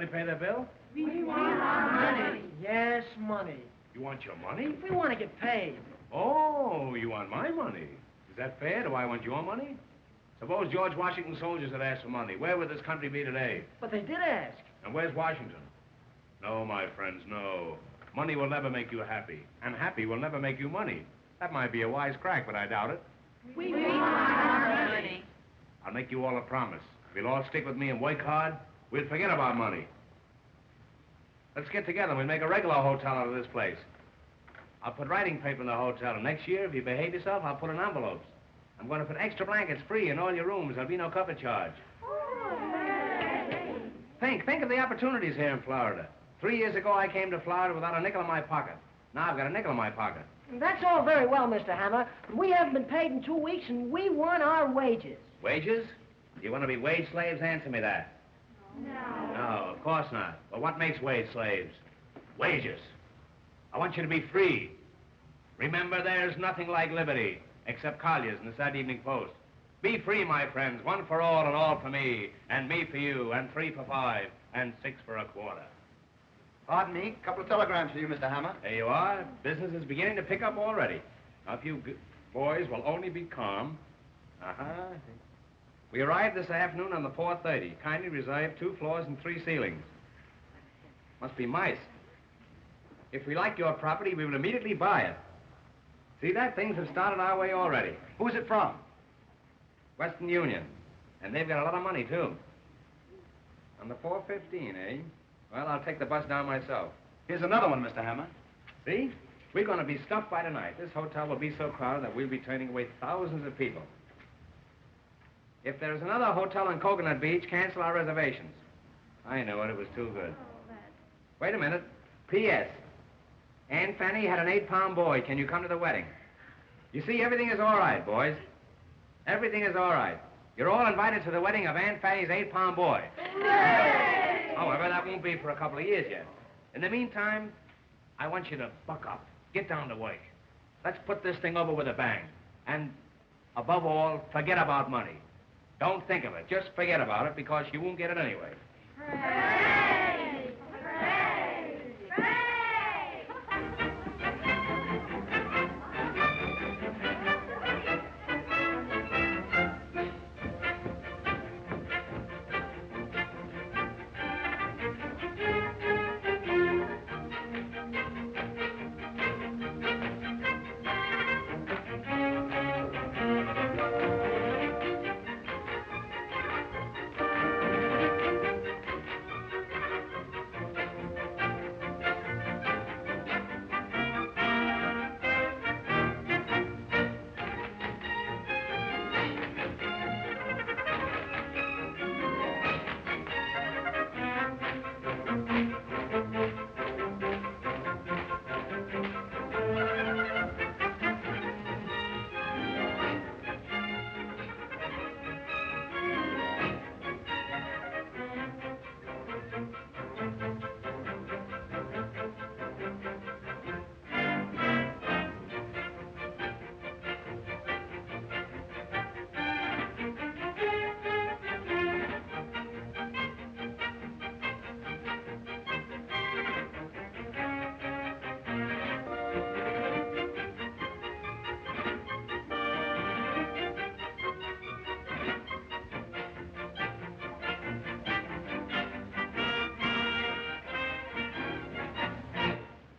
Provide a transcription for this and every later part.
me pay their bill? We want our money. Yes, money. You want your money? We want to get paid. Oh, you want my money. Is that fair? Do I want your money? Suppose George Washington's soldiers had asked for money. Where would this country be today? But they did ask. And where's Washington? No, my friends, no. Money will never make you happy. And happy will never make you money. That might be a wise crack, but I doubt it. We want our money. I'll make you all a promise. If you'll all stick with me and work hard, we'll forget about money. Let's get together and we'll make a regular hotel out of this place. I'll put writing paper in the hotel, and next year, if you behave yourself, I'll put in envelopes. I'm going to put extra blankets free in all your rooms. There'll be no cover charge. Think of the opportunities here in Florida. 3 years ago, I came to Florida without a nickel in my pocket. Now I've got a nickel in my pocket. That's all very well, Mr. Hammer, but we haven't been paid in 2 weeks, and we want our wages. Wages? You want to be wage slaves? Answer me that. No. No, of course not. Well, what makes wage slaves? Wages. I want you to be free. Remember, there's nothing like liberty, except Collier's and the Saturday Evening Post. Be free, my friends, one for all and all for me, and me for you, and 3 for 5, and 6 for a quarter. Pardon me, a couple of telegrams for you, Mr. Hammer. There you are. Business is beginning to pick up already. Now, if you boys will only be calm. We arrived this afternoon on the 4:30. Kindly reserve 2 floors and 3 ceilings. Must be mice. If we like your property, we will immediately buy it. See that? Things have started our way already. Who's it from? Western Union. And they've got a lot of money, too. On the 4:15, eh? Well, I'll take the bus down myself. Here's another one, Mr. Hammer. See? We're going to be stuffed by tonight. This hotel will be so crowded that we'll be turning away thousands of people. If there's another hotel on Coconut Beach, cancel our reservations. I know it. It was too good. Wait a minute. P.S. Aunt Fanny had an 8-pound boy. Can you come to the wedding? You see, everything is all right, boys. Everything is all right. You're all invited to the wedding of Aunt Fanny's 8-pound boy. Hooray! However, that won't be for a couple of years yet. In the meantime, I want you to buck up. Get down to work. Let's put this thing over with a bang. And, above all, forget about money. Don't think of it. Just forget about it, because you won't get it anyway. Hooray! Hooray! Hooray!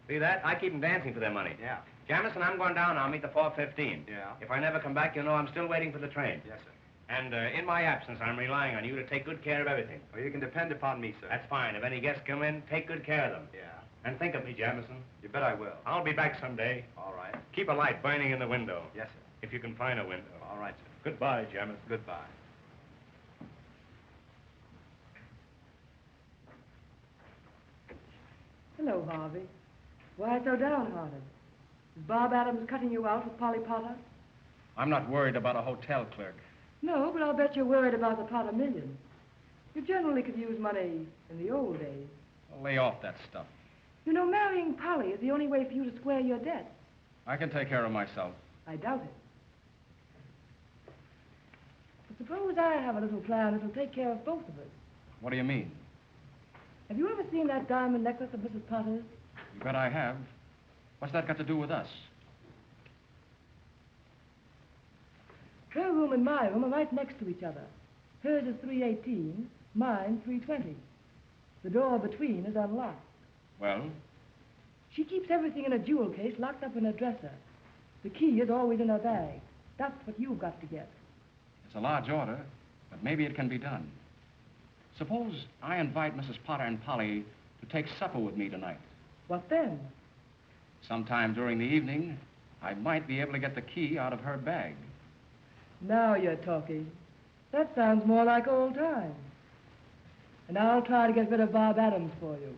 See that? I keep them dancing for their money. Yeah. Jamison, I'm going down. I'll meet the 4:15. Yeah. If I never come back, you'll know I'm still waiting for the train. Yes, sir. And in my absence, I'm relying on you to take good care of everything. Well, you can depend upon me, sir. That's fine. If any guests come in, take good care of them. Yeah. And think of me, Jamison. You bet I will. I'll be back someday. All right. Keep a light burning in the window. Yes, sir. If you can find a window. All right, sir. Goodbye, Jamison. Goodbye. Hello, Harvey. Why so downhearted? Is Bob Adams cutting you out with Polly Potter? I'm not worried about a hotel clerk. No, but I'll bet you're worried about the Potter million. You generally could use money in the old days. Well, lay off that stuff. You know, marrying Polly is the only way for you to square your debt. I can take care of myself. I doubt it. But suppose I have a little plan that'll take care of both of us. What do you mean? Have you ever seen that diamond necklace of Mrs. Potter's? You bet I have. What's that got to do with us? Her room and my room are right next to each other. Hers is 318, mine 320. The door between is unlocked. Well, She keeps everything in a jewel case locked up in her dresser. The key is always in her bag. That's what you've got to get. it's a large order, but maybe it can be done. Suppose I invite Mrs. Potter and Polly to take supper with me tonight. What then? Sometime during the evening, I might be able to get the key out of her bag. Now you're talking. That sounds more like old times. And I'll try to get rid of Bob Adams for you.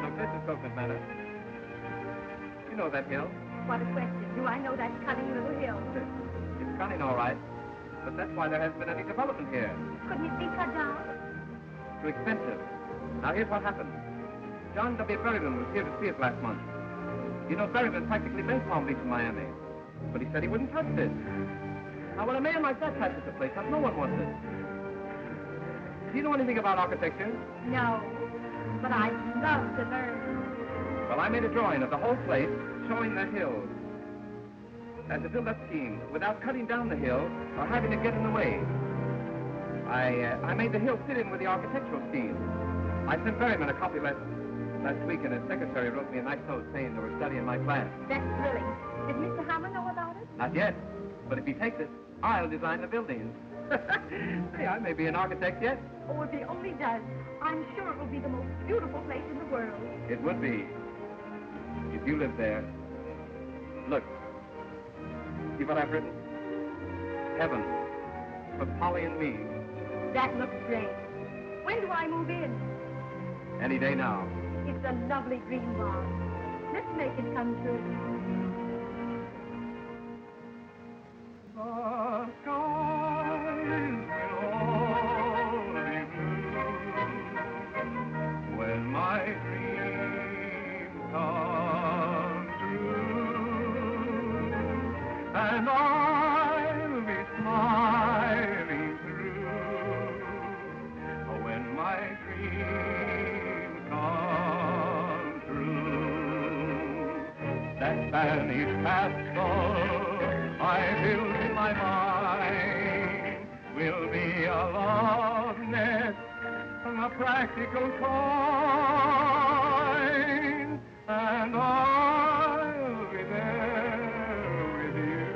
Look, this is Coconut Manor. You know that hill. What a question. Do I know that cunning little hill? It's cunning, all right. But that's why there hasn't been any development here. Couldn't it be cut down? Too expensive. Now, here's what happened. John W. Berryman was here to see us last month. You know, Berryman practically made Palm Beach in Miami. But he said he wouldn't touch this. Now, when a man like that touches the place, no one wants it. Do you know anything about architecture? No. But I'd love to learn. Well, I made a drawing of the whole place showing the hill. As a build-up scheme, without cutting down the hill or having it get in the way. I made the hill fit in with the architectural scheme. I sent Berryman a copy last week, and his secretary wrote me a nice note saying they were studying my plan. That's thrilling. Did Mr. Hammer know about it? Not yet, but if he takes it, I'll design the buildings. Hey, I may be an architect yet. Oh, if he only does, I'm sure it will be the most beautiful place in the world. It would be, if you lived there. Look, see what I've written? Heaven, for Polly and me. That looks great. When do I move in? Any day now. It's a lovely dream, Bob. Let's make it come true. The skies will all be blue when my dreams come true, and I'll be smiling through when my dreams come true. That Spanish castle I build in my mind will be a love nest, a practical kind, and I'll be there with you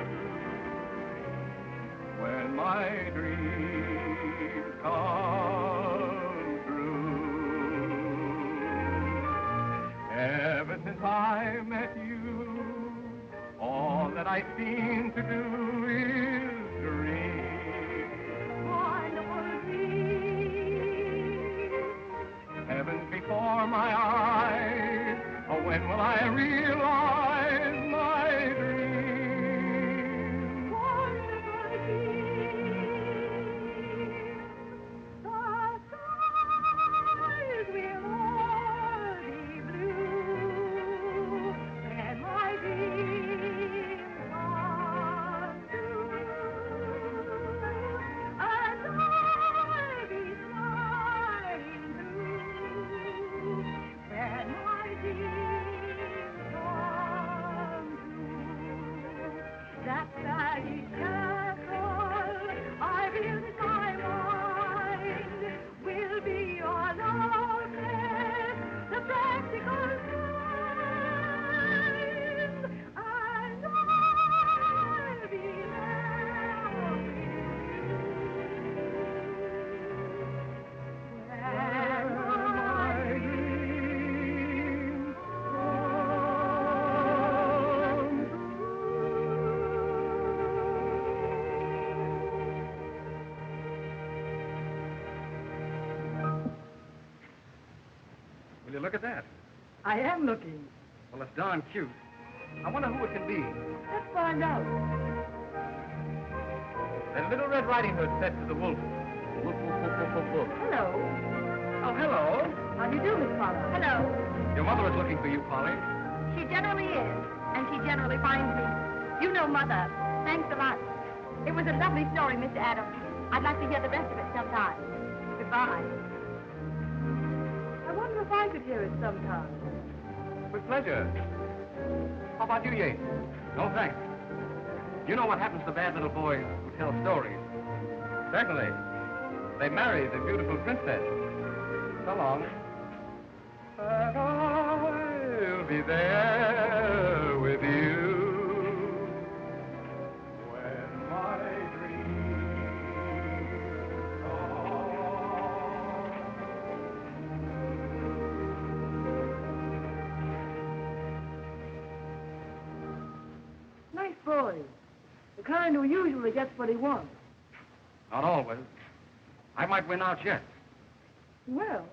when my dreams come true. Ever since I met you, all that I seem to do is dream. Wonderful dream. Heaven's before my eyes. Oh, when will I realize my dream? Wonderful dream. The skies will all be blue when my dreams come true, and I'll be smiling through when my dreams come true. That Spanish castle I built in my mind will be your love nest, the practical kind, and I'll be there with you when my dreams Will you look at that? I am looking. Well, it's darn cute. I wonder who it can be. Let's find out. That Little Red Riding Hood said to the wolf, "Woof, woof, woof, woof, woof, woof." Hello. Oh, hello. How do you do, Miss Potter? Hello. Your mother is looking for you, Polly. She generally is, and she generally finds me. You know Mother. Thanks a lot. It was a lovely story, Mr. Adams. I'd like to hear the rest of it sometime. Goodbye. I wonder if I could hear it sometime. With pleasure. How about you, Yates? No, thanks. You know what happens to bad little boys who tell stories. Certainly. They marry the beautiful princess. So long. And I'll be there with you when my dreams Nice boy. The kind who usually gets what he wants. Not always. I might win out yet. Well,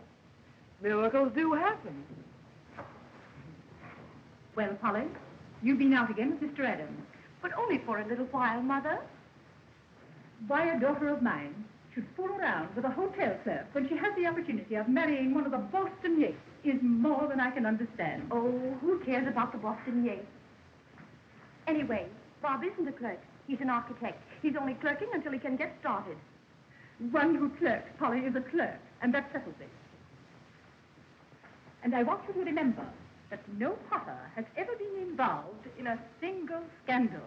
miracles do happen. Well, Polly, you've been out again with Mr. Adams. But only for a little while, Mother. Why a daughter of mine should fool around with a hotel clerk when she has the opportunity of marrying one of the Boston Yates is more than I can understand. Oh, who cares about the Boston Yates? Anyway, Bob isn't a clerk. He's an architect. He's only clerking until he can get started. One who clerks, Polly, is a clerk, and that settles it. And I want you to remember that no Potter has ever been involved in a single scandal.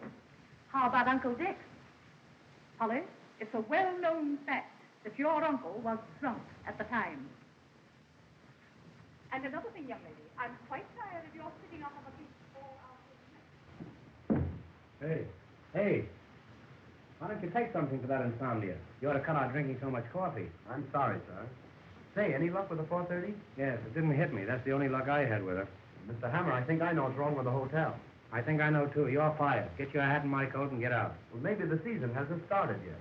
How about Uncle Dick? Polly, it's a well-known fact that your uncle was drunk at the time. And another thing, young lady, I'm quite tired of your sitting up on the beach all afternoon. Hey. Why don't you take something for that insomnia? You ought to cut out drinking so much coffee. I'm sorry, sir. Say, any luck with the 4:30? Yes, it didn't hit me. That's the only luck I had with her. Mr. Hammer, I think I know what's wrong with the hotel. I think I know, too. You're fired. Get your hat and my coat and get out. Well, maybe the season hasn't started yet.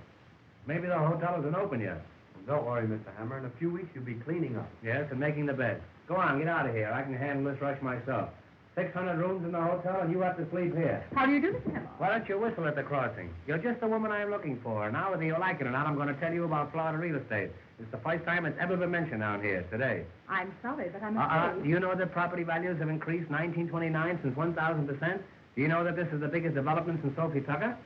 Maybe the hotel isn't open yet. Well, don't worry, Mr. Hammer. In a few weeks, you'll be cleaning up. Yes, and making the bed. Go on, get out of here. I can handle this rush myself. 600 rooms in the hotel, and you have to sleep here. How do you do, Mr. Hammer? Why don't you whistle at the crossing? You're just the woman I'm looking for. Now, whether you like it or not, I'm going to tell you about Florida real estate. It's the first time it's ever been mentioned down here, today. I'm sorry, but I'm afraid... Do you know that property values have increased 1929 since 1,000%? Do you know that this is the biggest development since Sophie Tucker?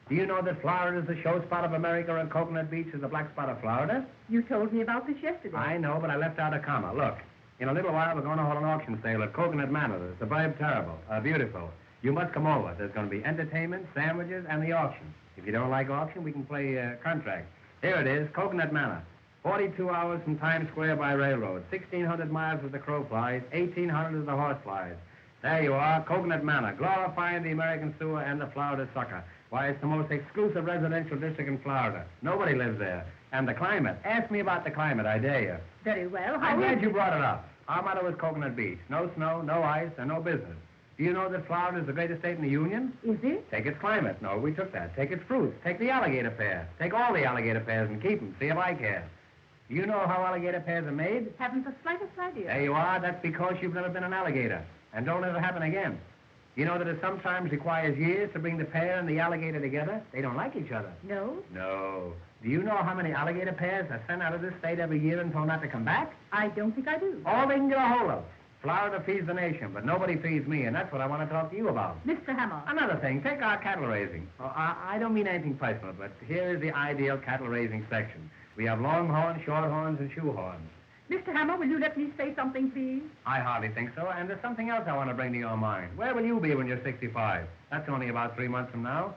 Do you know that Florida is the show spot of America and Coconut Beach is the black spot of Florida? You told me about this yesterday. I know, but I left out a comma. Look. In a little while, we're going to hold an auction sale at Coconut Manor. The suburb terrible, beautiful. You must come over. There's going to be entertainment, sandwiches, and the auction. If you don't like auction, we can play contract. Here it is, Coconut Manor. 42 hours from Times Square by railroad. 1,600 miles as the crow flies. 1,800 as the horse flies. There you are, Coconut Manor, glorifying the American sewer and the Florida sucker. Why, it's the most exclusive residential district in Florida. Nobody lives there. And the climate. Ask me about the climate, I dare you. Very well. I'm glad you brought it up. Our motto is Coconut Beach. No snow, no ice, and no business. Do you know that Florida is the greatest state in the Union? Is it? Take its climate. No, we took that. Take its fruits. Take the alligator pear. Take all the alligator pears and keep them. See if I care. Do you know how alligator pears are made? Haven't the slightest idea. There you are. That's because you've never been an alligator. And don't let it happen again. You know that it sometimes requires years to bring the pear and the alligator together? They don't like each other. No? No. Do you know how many alligator pears are sent out of this state every year and told not to come back? I don't think I do. All they can get a hold of. Florida feeds the nation, but nobody feeds me, and that's what I want to talk to you about. Mr. Hammer. Another thing, take our cattle raising. Oh, I don't mean anything personal, but here is the ideal cattle raising section. We have longhorns, shorthorns, and shoehorns. Mr. Hammer, will you let me say something, please? I hardly think so, and there's something else I want to bring to your mind. Where will you be when you're 65? That's only about 3 months from now.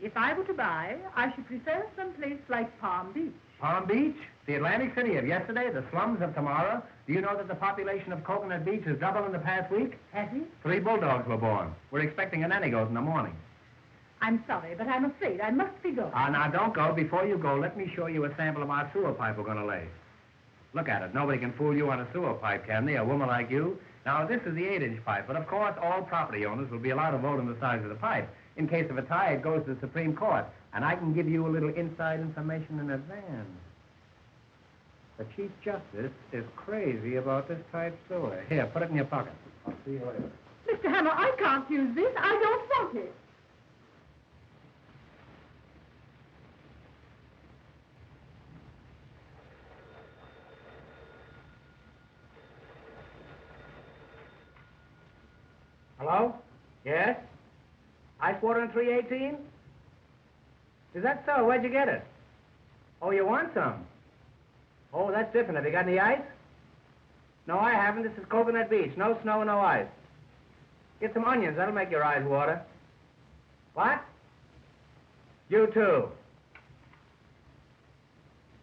If I were to buy, I should prefer some place like Palm Beach. Palm Beach? The Atlantic City of yesterday, the slums of tomorrow. Do you know that the population of Coconut Beach has doubled in the past week? Has he? 3 bulldogs were born. We're expecting a nanny goat in the morning. I'm sorry, but I'm afraid I must be going. Now don't go. Before you go, let me show you a sample of our sewer pipe we're going to lay. Look at it. Nobody can fool you on a sewer pipe, can they? A woman like you. Now, this is the 8-inch pipe, but of course, all property owners will be allowed to vote on the size of the pipe. In case of a tie, it goes to the Supreme Court, and I can give you a little inside information in advance. The Chief Justice is crazy about this type sewer. Here, put it in your pocket. I'll see you later. Mr. Hammer, I can't use this. I don't want it. Hello? Yes? Ice water in 318? Is that so? Where'd you get it? Oh, you want some? Oh, that's different. Have you got any ice? No, I haven't. This is Coconut Beach. No snow, no ice. Get some onions. That'll make your eyes water. What? You too.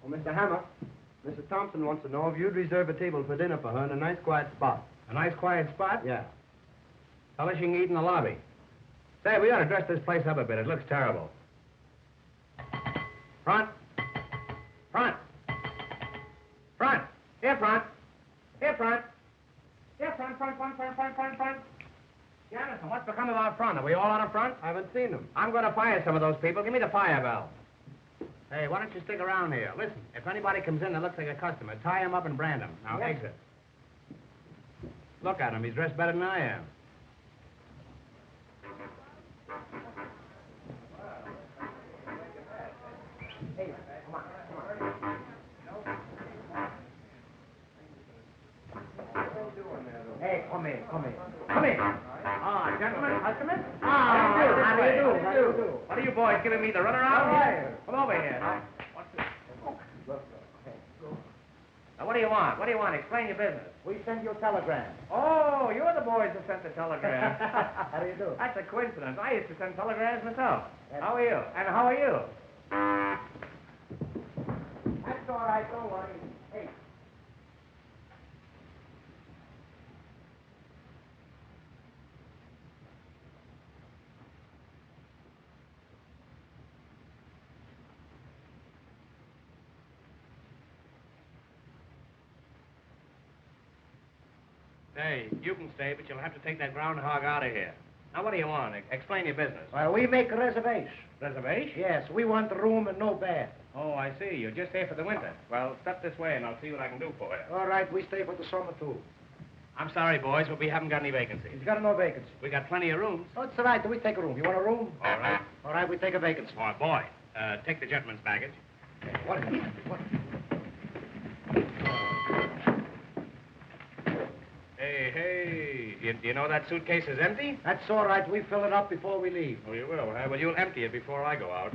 Oh, Mr. Hammer, Mrs. Thompson wants to know if you'd reserve a table for dinner for her in a nice quiet spot. A nice quiet spot? Yeah. Tell her she can eat in the lobby. Say, we ought to dress this place up a bit. It looks terrible. Front. Front. Front. Here, front. Here, front. Here, front. Jonathan, what's become of our front? Are we all out of front? I haven't seen them. I'm going to fire some of those people. Give me the fire bell. Hey, why don't you stick around here? Listen, if anybody comes in that looks like a customer, tie him up and brand him. Now, Yes. exit. Look at him. He's dressed better than I am. Hey, come on. Hey, come in. Ah, gentlemen, customers? How do you do? What are you boys giving me the runaround here? Come over here. Now, what's this? Now, what do you want? Explain your business. We send you a telegram. Oh, you're the boys who sent the telegram. How do you do? That's a coincidence. I used to send telegrams myself. Yes. How are you? And how are you? That's all right, don't worry. Hey. Hey, you can stay, but you'll have to take that groundhog out of here. Now, what do you want? Explain your business. Well, we make a reservation. Reservation? Yes, we want the room and no bed. Oh, I see. You're just here for the winter. Well, step this way, and I'll see what I can do for you. All right, we stay for the summer, too. I'm sorry, boys, but we haven't got any vacancies. He's got no vacancy. We got plenty of rooms. Oh, it's all right. We take a room. You want a room? All right. All right, we take a vacancy. Oh, boy, take the gentleman's baggage. What? Hey, you know that suitcase is empty? That's all right. We fill it up before we leave. Oh, you will, huh? Well, you'll empty it before I go out.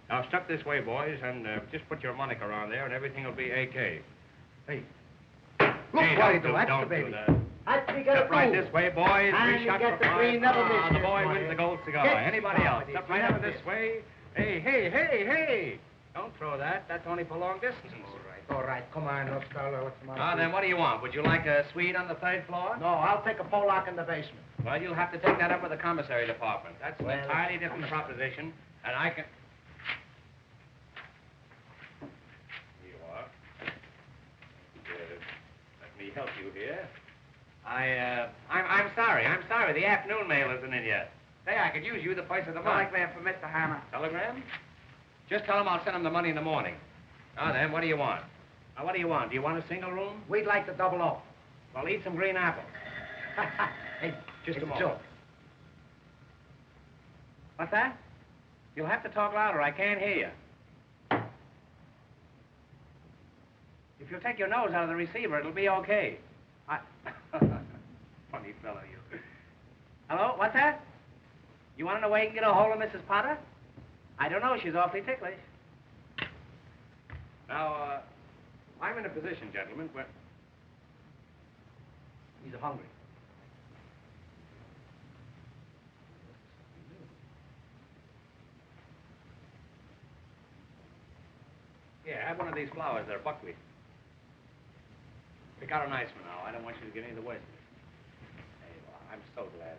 Now, step this way, boys, and just put your moniker on there, and everything will be A.K. Hey. Look Hey, what don't don't the baby. do that. That's we get Step a right room. this way, boys. And Three you shots get for the green, five. never miss The here, boy boy. wins the gold cigar. Get Anybody else? started. Step You right never up this miss. way. Hey. Don't throw that. That's only for long distance. All right. Come on, look, fella. What's the matter? Now, then, what do you want? Would you like a suite on the third floor? No, I'll take a Pollock in the basement. Well, you'll have to take that up with the commissary department. That's an Well, entirely different proposition, and I can... Here you are. Let me help you here. I'm sorry. The afternoon mail isn't in yet. Say, I could use you the place of the month. Telegram for Mr. Hammer. Telegram? Just tell him I'll send him the money in the morning. Now then, what do you want? Now, what do you want? Do you want a single room? We'd like to double up. Well, eat some green apples. Hey, Just it's a moment. joke. What's that? You'll have to talk louder. I can't hear you. If you'll take your nose out of the receiver, it'll be okay. Funny fellow, you. Hello? What's that? You want to know where you can get a hold of Mrs. Potter? I don't know. She's awfully ticklish. Now, I'm in a position, gentlemen, where... He's hungry. Yeah, have one of these flowers. They're buckwheat. Pick out a nice one now. I don't want you to get any of the worst of it. Hey, well, I'm so glad.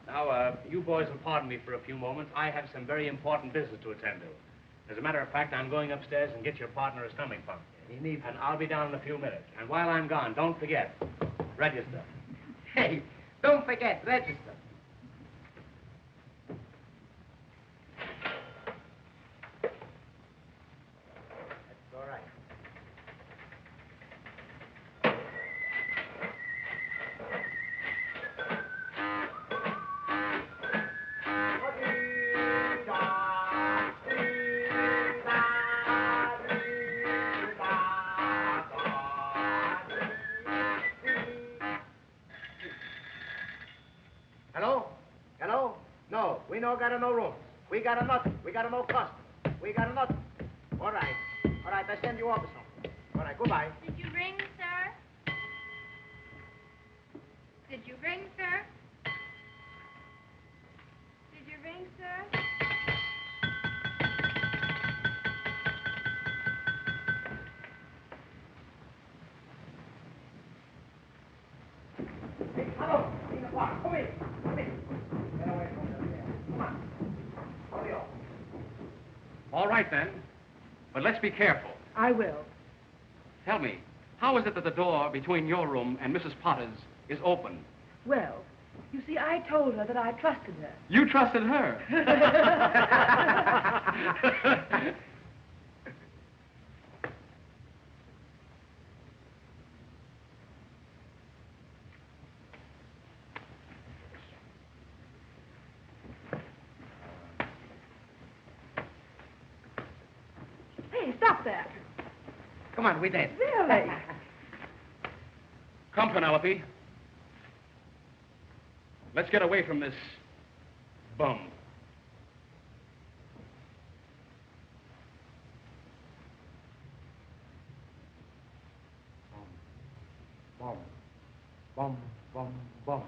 Now, you boys will pardon me for a few moments. I have some very important business to attend to. As a matter of fact, I'm going upstairs and get your partner a stomach pump. He needs... And I'll be down in a few minutes. And while I'm gone, don't forget, register. Hey, don't forget, register. That's all right. Hello? Hello? No, we no got no rooms. We got a nothing. We got no custom. We got a nothing. All right. All right, I send you off or something. All right, goodbye. Did you ring, sir? Did you ring, sir? Did you ring, sir? Hey, hello. Come in. Come in. Get away from there. Come on. Hurry up. All right, then. But let's be careful. I will. Tell me, how is it that the door between your room and Mrs. Potter's is open? Well, you see, I told her that I trusted her. You trusted her. Hey, stop that. Come on, we dance. Really? Come, Penelope. Let's get away from this bum. Bum, bum, bum, bum.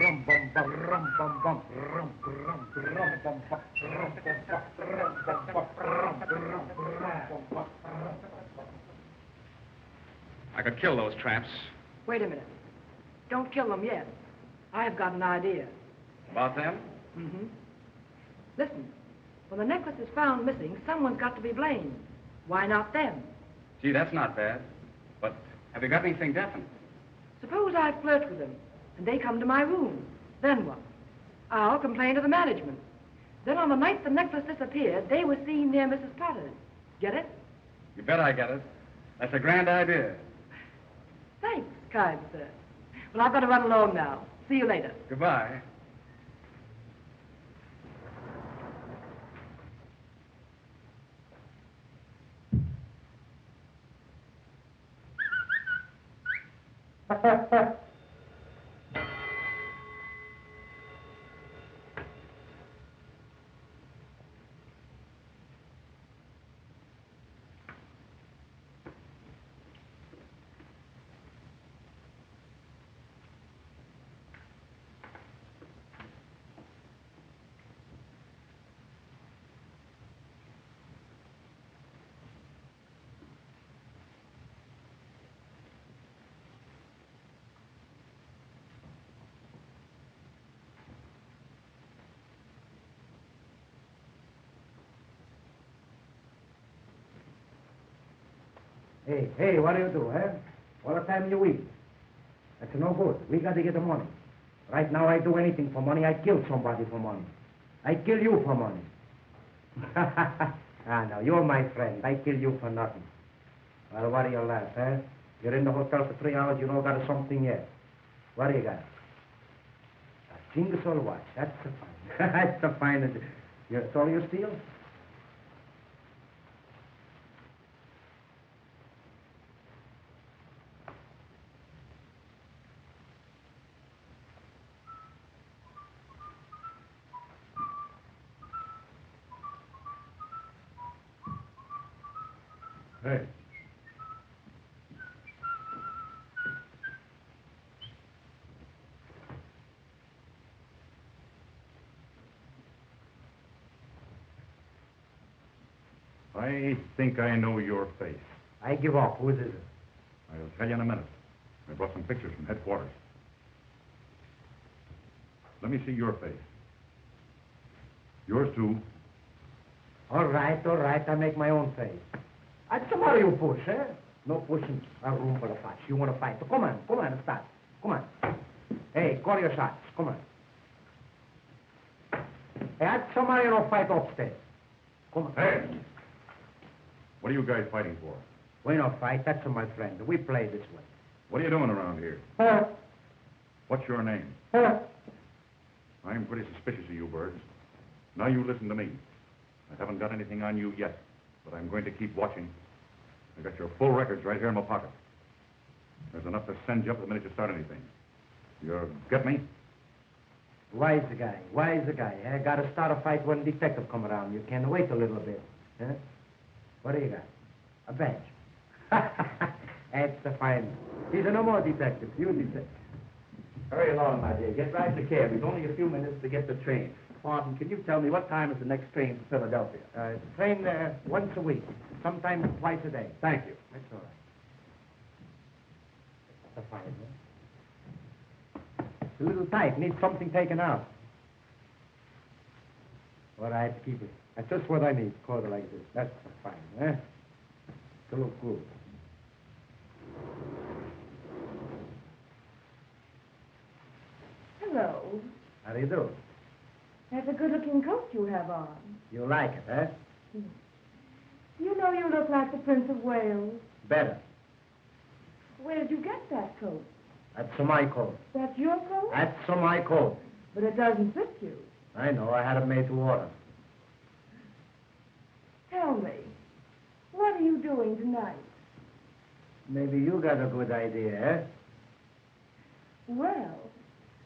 Rum, bum, bum, rum, bum, bum, rum, rum, rum, bum, bum, rum, bum, bum, rum, bum, bum, rum, rum, rum, bum, bum. I could kill those traps. Wait a minute. Don't kill them yet. I've got an idea. About them? Mm-hmm. Listen, when the necklace is found missing, someone's got to be blamed. Why not them? Gee, that's not bad. But have you got anything definite? Suppose I flirt with them, and they come to my room. Then what? I'll complain to the management. Then on the night the necklace disappeared, they were seen near Mrs. Potter's. Get it? You bet I get it. That's a grand idea. Thanks, kind sir. Well, I've got to run along now. See you later. Goodbye. Hey, what do you do, eh? All the time you eat. That's no good. We got to get the money. Right now, I do anything for money. I kill somebody for money. I kill you for money. No, you're my friend. I kill you for nothing. Well, what do you laugh, eh? You're in the hotel for 3 hours, you don't got something yet. What do you got? A Jingle watch. That's the fine. That's the finest. That's all you steal? Hey. I think I know your face. I give up. Who is it? I'll tell you in a minute. I brought some pictures from headquarters. Let me see your face. Yours too. All right. I make my own face. That's the matter, you push, eh? No pushing a room for the fight. You want to fight? So come on, start. Come on. Hey, call your shots. Come on. Hey, that's somebody no fight upstairs. Come on. Hey! What are you guys fighting for? We don't fight. That's my friend. We play this way. What are you doing around here? Huh? What's your name? Huh? I'm pretty suspicious of you birds. Now you listen to me. I haven't got anything on you yet, but I'm going to keep watching. I got your full records right here in my pocket. There's enough to send you up the minute you start anything. You get me? Wise guy, wise guy. I gotta start a fight when detective come around. You can wait a little bit. Huh? What do you got? A badge. That's the fine. He's no more detective. You detective. Hurry along, my dear. Get right in the cab. We've only a few minutes to get the train. Martin, can you tell me what time is the next train to Philadelphia? Train once a week, sometimes twice a day. Thank you. That's all right. That's fine. Huh? It's a little tight. Needs something taken out. All right, keep it. That's just what I need. Quarter like this. That's fine, huh? To look good. Hello. How do you do? That's a good-looking coat you have on. You like it, huh? You know you look like the Prince of Wales. Better. Where did you get that coat? That's my coat. That's your coat? That's my coat. But it doesn't fit you. I know. I had it made to order. Tell me, what are you doing tonight? Maybe you got a good idea, eh? Well,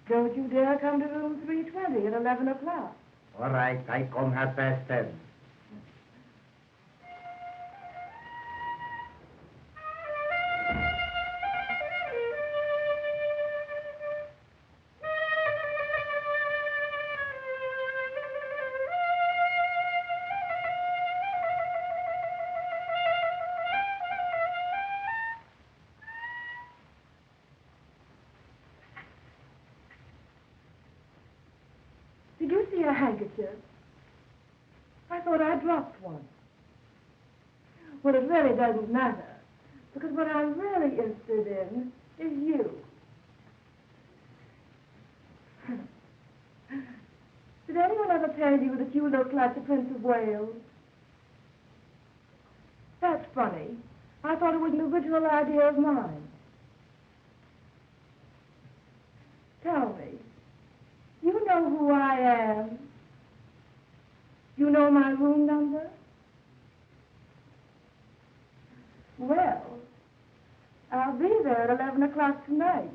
don't you dare come to room 320 at 11 o'clock. All right. I come 10:30. Did you see a handkerchief? I thought I dropped one. Well, it really doesn't matter, because what I'm really interested in is you. Did anyone ever tell you that you look like the Prince of Wales? That's funny. I thought it was an original idea of mine. Tell me, you know who I am? You know my room number? Well, I'll be there at 11 o'clock tonight.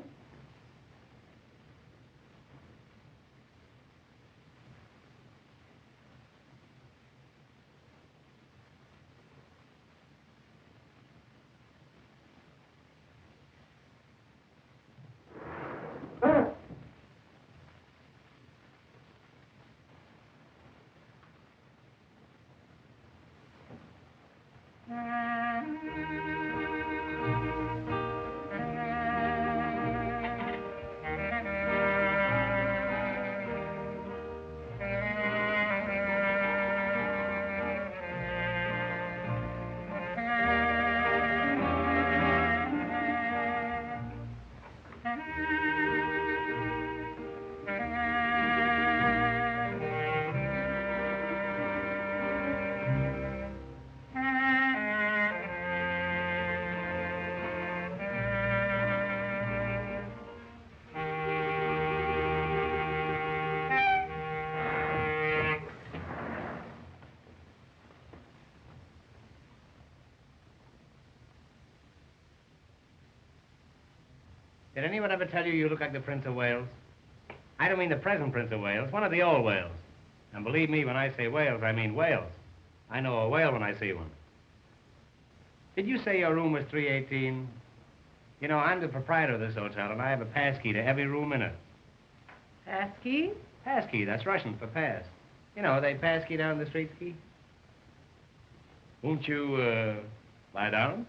Did anyone ever tell you you look like the Prince of Wales? I don't mean the present Prince of Wales, one of the old Wales. And believe me, when I say Wales, I mean Wales. I know a whale when I see one. Did you say your room was 318? You know, I'm the proprietor of this hotel, and I have a pass key to every room in it. Pass key? Pass key, that's Russian for pass. You know, they pass key down the street key. Won't you, lie down?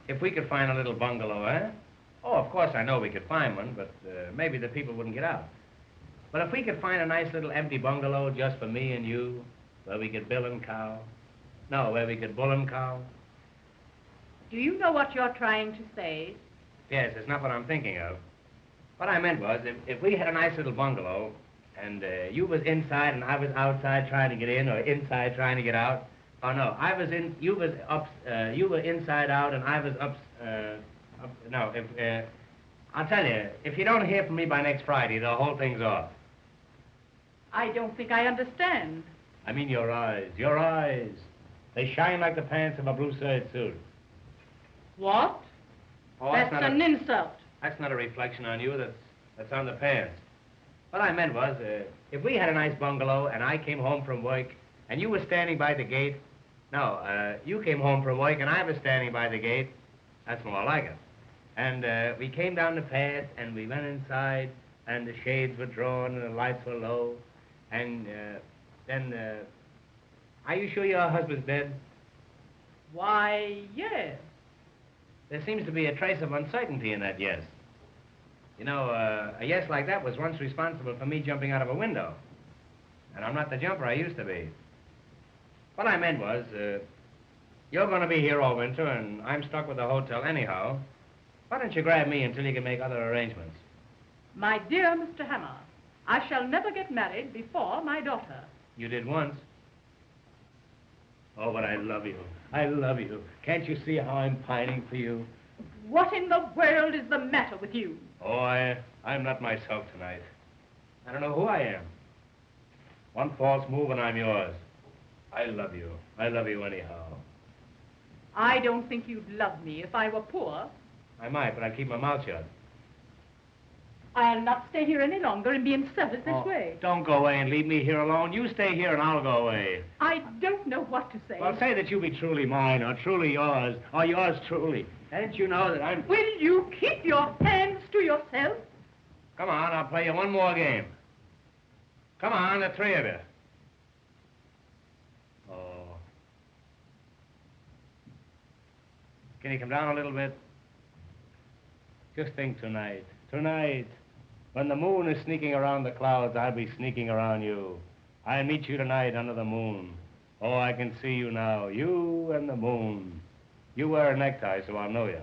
If we could find a little bungalow, eh? Oh, of course, I know we could find one, but maybe the people wouldn't get out. But if we could find a nice little empty bungalow just for me and you, where we could bill and cow. No, where we could bull and cow. Do you know what you're trying to say? Yes, it's not what I'm thinking of. What I meant was, if we had a nice little bungalow, and you was inside and I was outside trying to get in, or inside trying to get out. Oh no, I was in, you was up, you were inside out and I was up, no, I'll tell you, if you don't hear from me by next Friday, the whole thing's off. I don't think I understand. I mean your eyes, your eyes. They shine like the pants of a blue suede suit. What? Oh, That's an insult. That's not a reflection on you. That's on the pants. What I meant was, if we had a nice bungalow and I came home from work and you were standing by the gate, no, you came home from work and I was standing by the gate, that's more like it. And we came down the path and we went inside and the shades were drawn and the lights were low. And then, are you sure your husband's dead? Why, yes. There seems to be a trace of uncertainty in that yes. You know, a yes like that was once responsible for me jumping out of a window. And I'm not the jumper I used to be. What I meant was, you're going to be here all winter, and I'm stuck with the hotel anyhow. Why don't you grab me until you can make other arrangements? My dear Mr. Hammer, I shall never get married before my daughter. You did once. Oh, but I love you. I love you. Can't you see how I'm pining for you? What in the world is the matter with you? Oh, I'm not myself tonight. I don't know who I am. One false move and I'm yours. I love you. I love you anyhow. I don't think you'd love me if I were poor. I might, but I'd keep my mouth shut. I'll not stay here any longer and be insulted this way. Don't go away and leave me here alone. You stay here and I'll go away. I don't know what to say. Well, say that you be truly mine or truly yours or yours truly. Don't you know that I'm... Will you keep your hands to yourself? Come on, I'll play you one more game. Come on, the three of you. Oh. Can you come down a little bit? Just think tonight. Tonight. When the moon is sneaking around the clouds, I'll be sneaking around you. I'll meet you tonight under the moon. Oh, I can see you now. You and the moon. You wear a necktie, so I'll know you.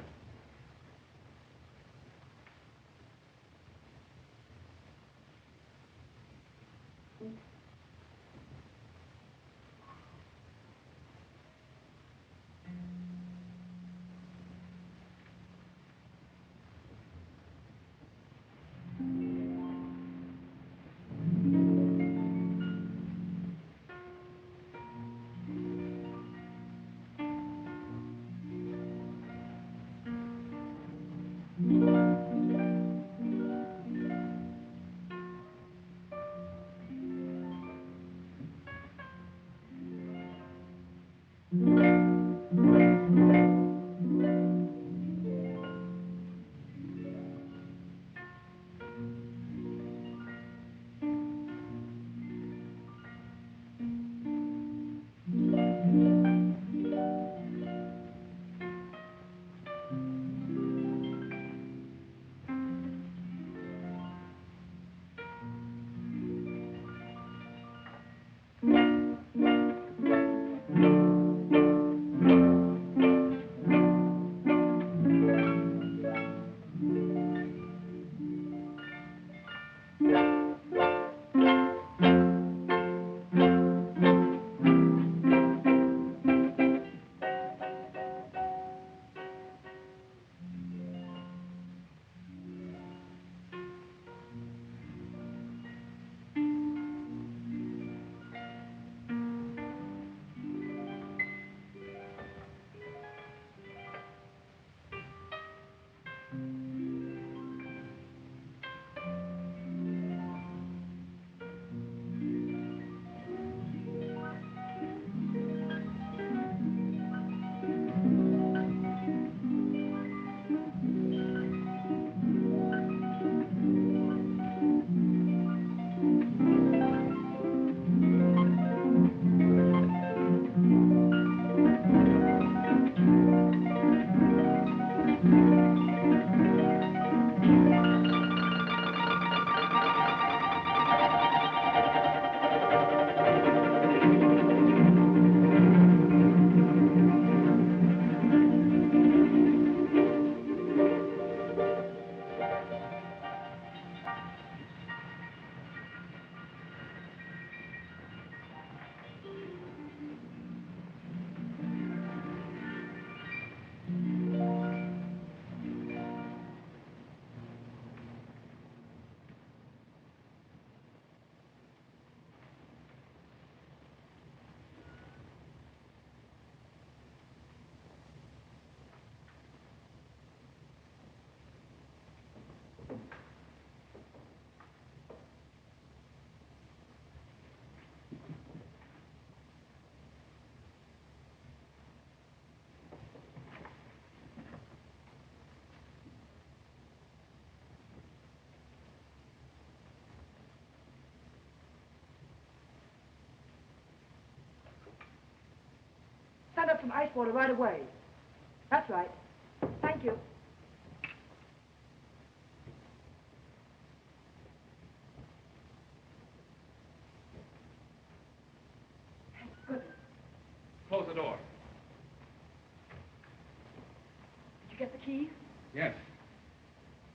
send up some ice water right away. That's right. Thank you. Close the door. Did you get the keys? Yes.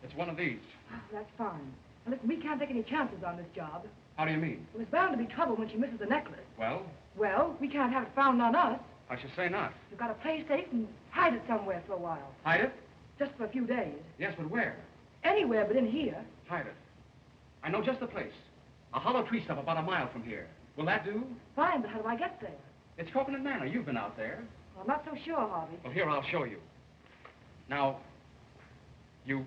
It's one of these. Oh, that's fine. Now, listen, we can't take any chances on this job. How do you mean? There was bound to be trouble when she misses the necklace. Well, Well, we can't have it found on us. I should say not. You've got to play safe and hide it somewhere for a while. Hide it? Just for a few days. Yes, but where? Anywhere but in here. Hide it. I know just the place. A hollow tree stump about a mile from here. Will that do? Fine, but how do I get there? It's Coconut Manor. You've been out there. Well, I'm not so sure, Harvey. Well, here, I'll show you. Now, you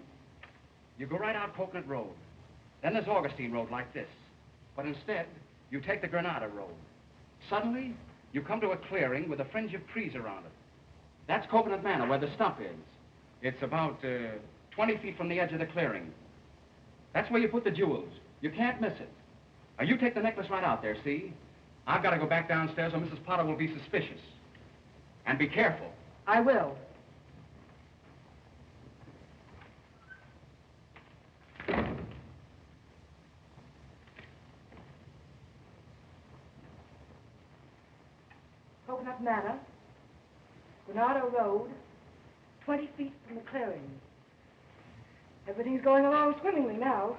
go right out Coconut Road. Then there's Augustine Road like this. But instead, you take the Granada Road. Suddenly, you come to a clearing with a fringe of trees around it. That's Coconut Manor, where the stump is. It's about 20 feet from the edge of the clearing. That's where you put the jewels. You can't miss it. Now, you take the necklace right out there, see? I've got to go back downstairs or Mrs. Potter will be suspicious. And be careful. I will. Coconut Manor, Granada Road, 20 feet from the clearing. Everything's going along swimmingly now.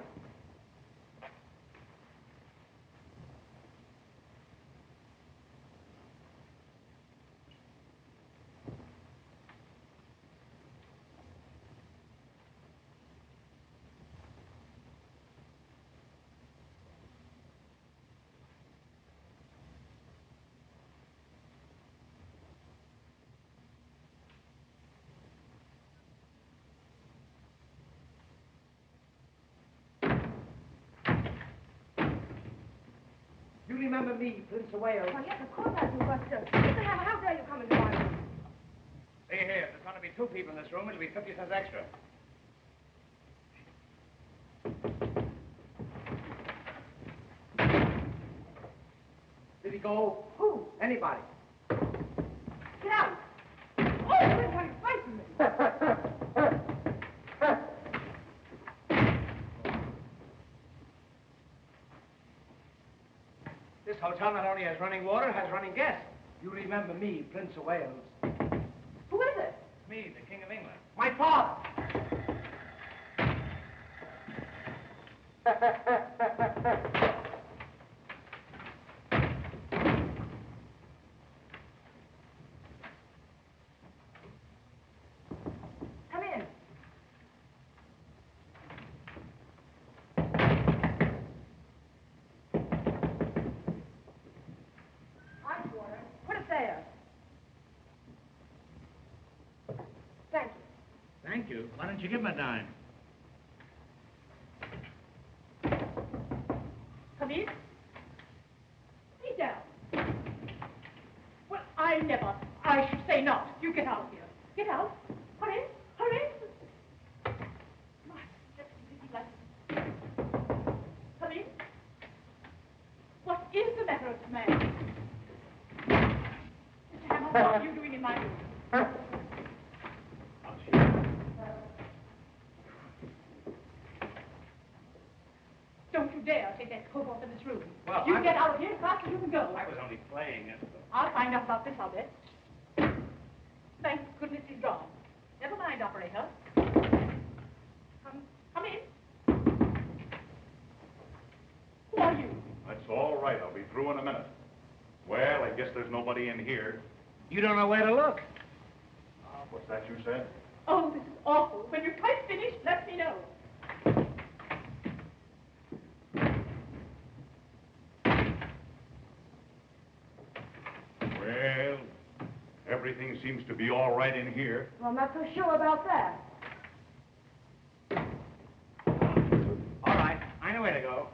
You remember me, Prince of Wales? Why, yes, of course I do, but, Mr. Hammer, how dare you come into my room? See here, if there's going to be 2 people in this room, it'll be 50 cents extra. Did he go? Who? Anybody. Get out! Oh, you're trying to fight from me. This hotel not only has running water, has running gas. You remember me, Prince of Wales? Who is it? Me, the King of England. My father. Come in. Ice water. Put it there. Thank you. Thank you. Why don't you give him a dime? Come in. Sit down. Well, I never. I should say not. You get out of here. Get out. Hurry. Hurry. My, just busy like. Come in. What is the matter with the man? Mr. Hammer, what are you doing in my room? Don't you dare take that coat off in this room. Well, you get out of here as fast as you can go. I was only playing. I'll find out about this, I'll bet. Thank goodness he's gone. Never mind, operator. Come in. Who are you? That's all right. I'll be through in a minute. Well, I guess there's nobody in here. You don't know where to look. What's that you said? Oh, this is awful. When you're quite finished, let me know. Well, everything seems to be all right in here. Well, I'm not so sure about that. All right, I know where to go.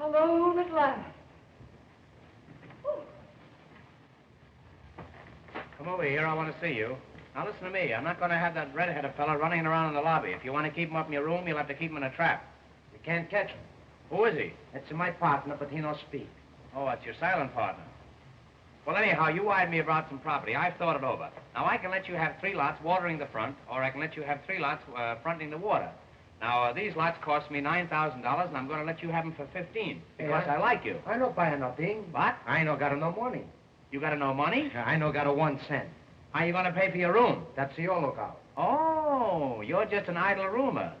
Alone at last. Come over here. I want to see you. Now, listen to me. I'm not going to have that red-headed fella running around in the lobby. If you want to keep him up in your room, you'll have to keep him in a trap. You can't catch him. Who is he? It's my partner, but he don't speak. Oh, that's your silent partner. Well, anyhow, you wired me about some property. I've thought it over. Now, I can let you have 3 lots watering the front, or I can let you have 3 lots fronting the water. Now, these lots cost me $9,000, and I'm going to let you have them for 15 because I like you. I no buy nothing. What? I no got no money. You got no money? I no got 1 cent. How you going to pay for your room? That's your lookout. Oh, you're just an idle roomer.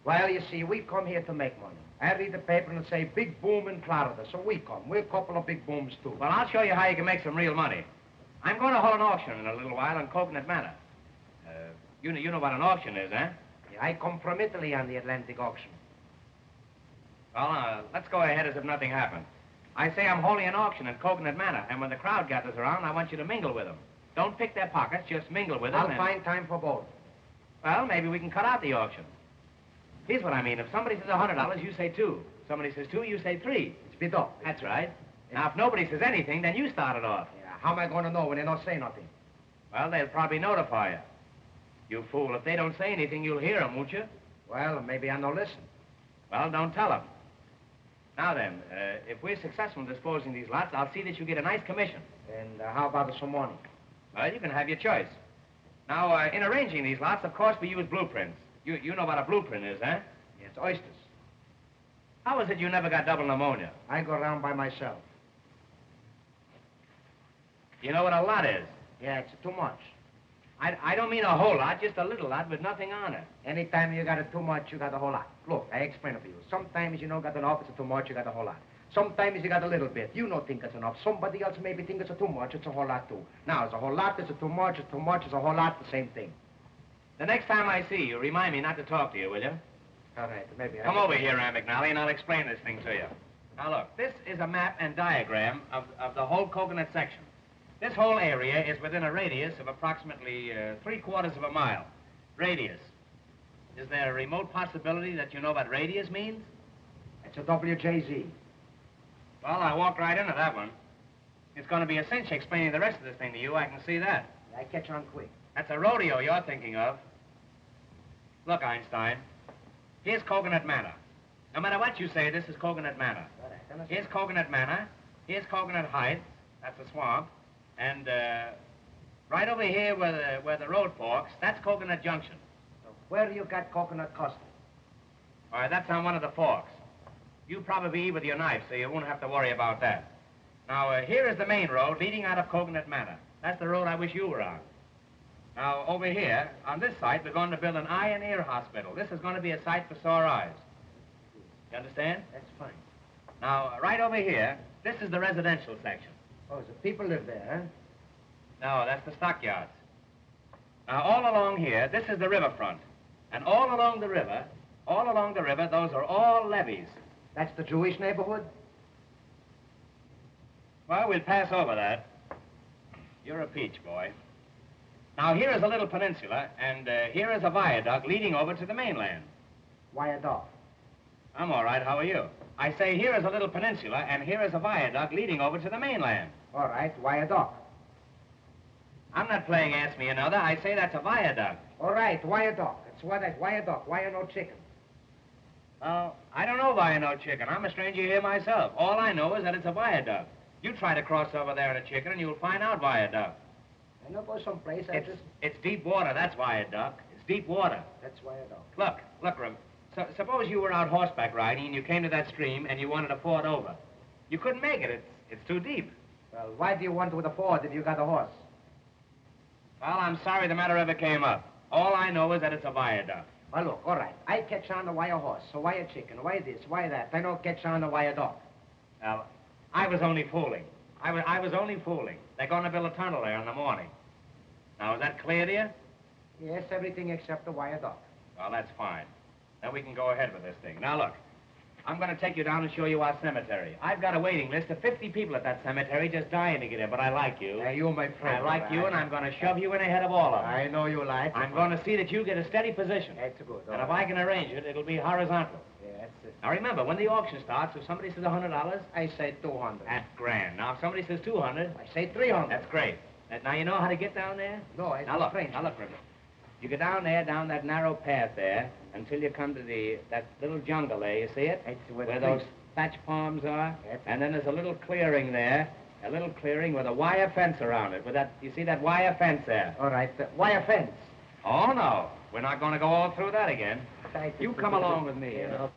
Well, you see, we come here to make money. I read the paper and say big boom in Florida, so we come. We're a couple of big booms, too. Well, I'll show you how you can make some real money. I'm going to hold an auction in a little while on Coconut Manor. You know what an auction is, eh? Yeah, I come from Italy on the Atlantic auction. Well, let's go ahead as if nothing happened. I say I'm holding an auction in Coconut Manor, and when the crowd gathers around, I want you to mingle with them. Don't pick their pockets, just mingle with them. I'll find time for both. Well, maybe we can cut out the auction. Here's what I mean. If somebody says $100, you say 2. Somebody says 2, you say 3. It's bid off. That's right. Now, if nobody says anything, then you start it off. Yeah, how am I going to know when they don't say nothing? Well, they'll probably notify you. You fool. If they don't say anything, you'll hear them, won't you? Well, maybe I no listen. Well, don't tell them. Now then, if we're successful in disposing these lots, I'll see that you get a nice commission. And how about some money? Well, you can have your choice. Now, in arranging these lots, of course, we use blueprints. You know what a blueprint is, eh? Yes, oysters. How is it you never got double pneumonia? I go around by myself. You know what a lot is? Yeah, it's too much. I don't mean a whole lot, just a little lot with nothing on it. Anytime you got it too much, you got a whole lot. Look, I explain it for you. Sometimes you don't got enough, it's too much, you got a whole lot. Sometimes you got a little bit. You don't think it's enough. Somebody else maybe thinks it's too much, it's a whole lot too. Now, it's a whole lot, it's too much, it's a whole lot, the same thing. The next time I see you, remind me not to talk to you, will you? All right, maybe Come over here, Aunt McNally, and I'll explain this thing to you. Now, look, this is a map and diagram of the whole Coconut section. This whole area is within a radius of approximately 3/4 of a mile. Radius. Is there a remote possibility that you know what radius means? It's a WJZ. Well, I walked right into that one. It's going to be a cinch explaining the rest of this thing to you. I can see that. I catch on quick. That's a rodeo you're thinking of. Look, Einstein, here's Coconut Manor. No matter what you say, this is Coconut Manor. Here's Coconut Manor. Here's Coconut Heights. That's a swamp. And right over here where the road forks, that's Coconut Junction. So where you got Coconut Custard? All right, that's on one of the forks. You probably eat with your knife, so you won't have to worry about that. Now, here is the main road leading out of Coconut Manor. That's the road I wish you were on. Now, over here, on this site, we're going to build an eye and ear hospital. This is going to be a site for sore eyes. You understand? That's fine. Now, right over here, this is the residential section. Oh, so people live there, huh? No, that's the stockyards. Now, all along here, this is the riverfront. And all along the river, those are all levees. That's the Jewish neighborhood? Well, we'll pass over that. You're a peach, boy. Now, here is a little peninsula, and here is a viaduct leading over to the mainland. Viaduct. I'm all right. How are you? I say here is a little peninsula, and here is a viaduct leading over to the mainland. All right, viaduct. I'm not playing Ask Me Another. I say that's a viaduct. All right, viaduct. It's what that viaduct. Why no chicken? Well, I don't know why I know chicken. I'm a stranger here myself. All I know is that it's a viaduct. You try to cross over there in a chicken, and you'll find out viaduct. I know go someplace. It's deep water. That's viaduct. It's deep water. That's viaduct. Look, Rim. Suppose you were out horseback riding and you came to that stream and you wanted to ford over. You couldn't make it. It's too deep. Well, why do you want to ford if you got a horse? Well, I'm sorry the matter ever came up. All I know is that it's a viaduct. Well, look, all right. I catch on the why a horse, so why a chicken, why this, why that. I don't catch on the why a dog. Well, I was only fooling. I was only fooling. They're going to build a tunnel there in the morning. Now, is that clear to you? Yes, everything except the why a dog. Well, that's fine. Then we can go ahead with this thing. Now, look, I'm going to take you down and show you our cemetery. I've got a waiting list of 50 people at that cemetery just dying to get in, but I like you. You're my friend. I like you, and I'm going to shove you in ahead of all of them. I know you like. I'm going to see that you get a steady position. That's good. And if I can arrange it, it'll be horizontal. Yeah, Now remember, when the auction starts, if somebody says $100, I say 200. that's grand. Now if somebody says 200, I say 300. that's great. Now you know how to get down there? No, I Now look, Ribbon. You go down there, down that narrow path there, until you come to that little jungle there. You see it? Where those thatch palms are. And then there's a little clearing there. A little clearing with a wire fence around it. You see that wire fence there? All right, wire fence. Oh, no. We're not going to go all through that again. You come along with me, you know.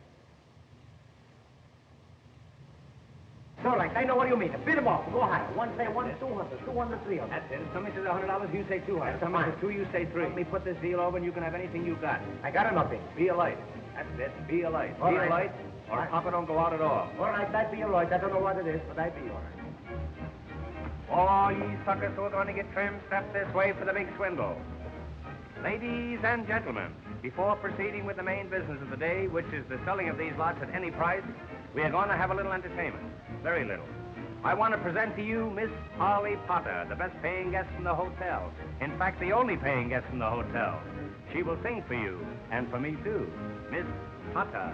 All right, I know what you mean. Bid them off. Go higher. One say 200, 200, 300. That's it. If somebody says $100, you say 200. If somebody says 2, you say 3. Let me put this deal over and you can have anything you got. I got nothing. Be a light. That's it. Be a light. All be right. a light, or Papa don't go out at all. All right, that be all right. I don't know what it is, but I be all right. All ye suckers who are going to get trimmed, step this way for the big swindle. Ladies and gentlemen, before proceeding with the main business of the day, which is the selling of these lots at any price, we are going to have a little entertainment. Very little. I want to present to you Miss Polly Potter, the best paying guest in the hotel. In fact, the only paying guest in the hotel. She will sing for you, and for me too. Miss Potter.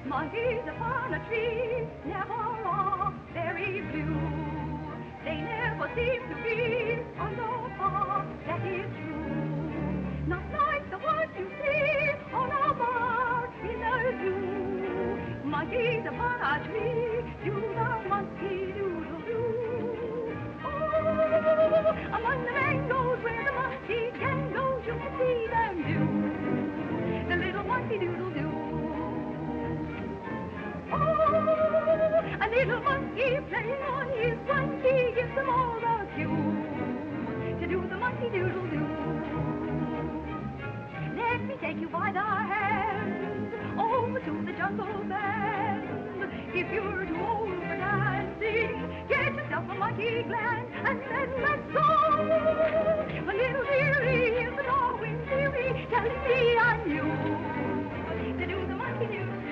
Monkeys upon a tree never are very blue. They never seem to be on the path, that is true. Not like the ones you see on a bar in a zoo. Monkeys upon a tree, do the monkey doodle-doo. Oh, among the mangoes where the monkey can go, you can see them do the little monkey doodle-doo. Oh, a little monkey playing on his monkey gives them all the cue to do the monkey doodle-doo. Let me take you by the hand over to the jungle band. If you're too old for dancing, get yourself a monkey gland and then let's go. A little dearie, here's the Darwin theory telling me I'm you to do the monkey doodle-doo.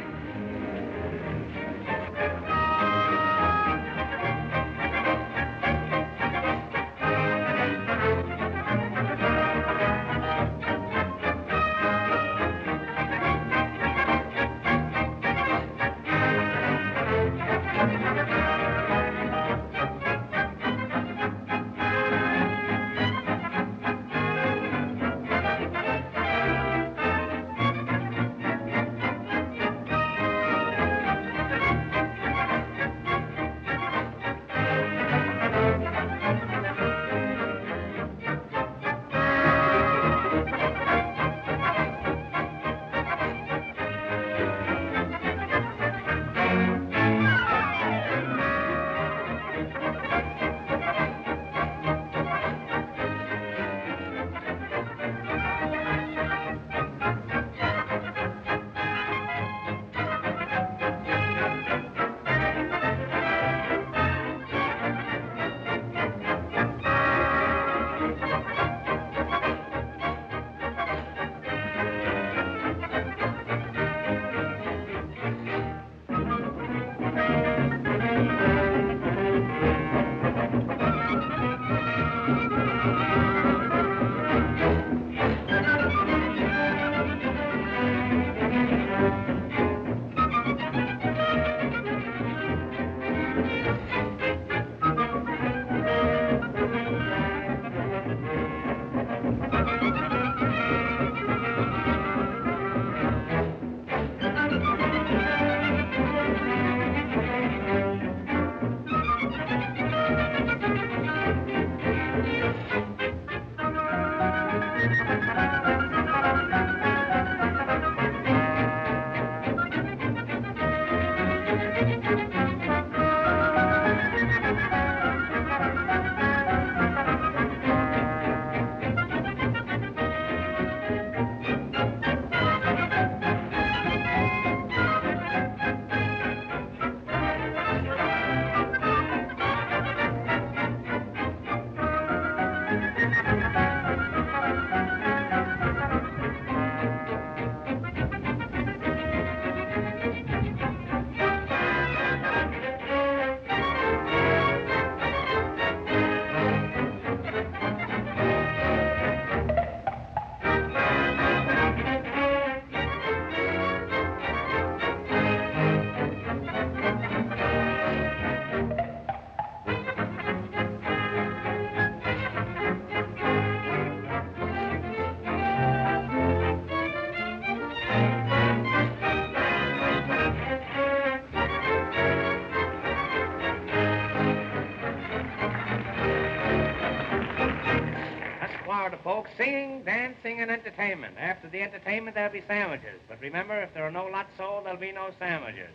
Florida folks, singing, dancing, and entertainment. After the entertainment, there'll be sandwiches. But remember, if there are no lots sold, there'll be no sandwiches.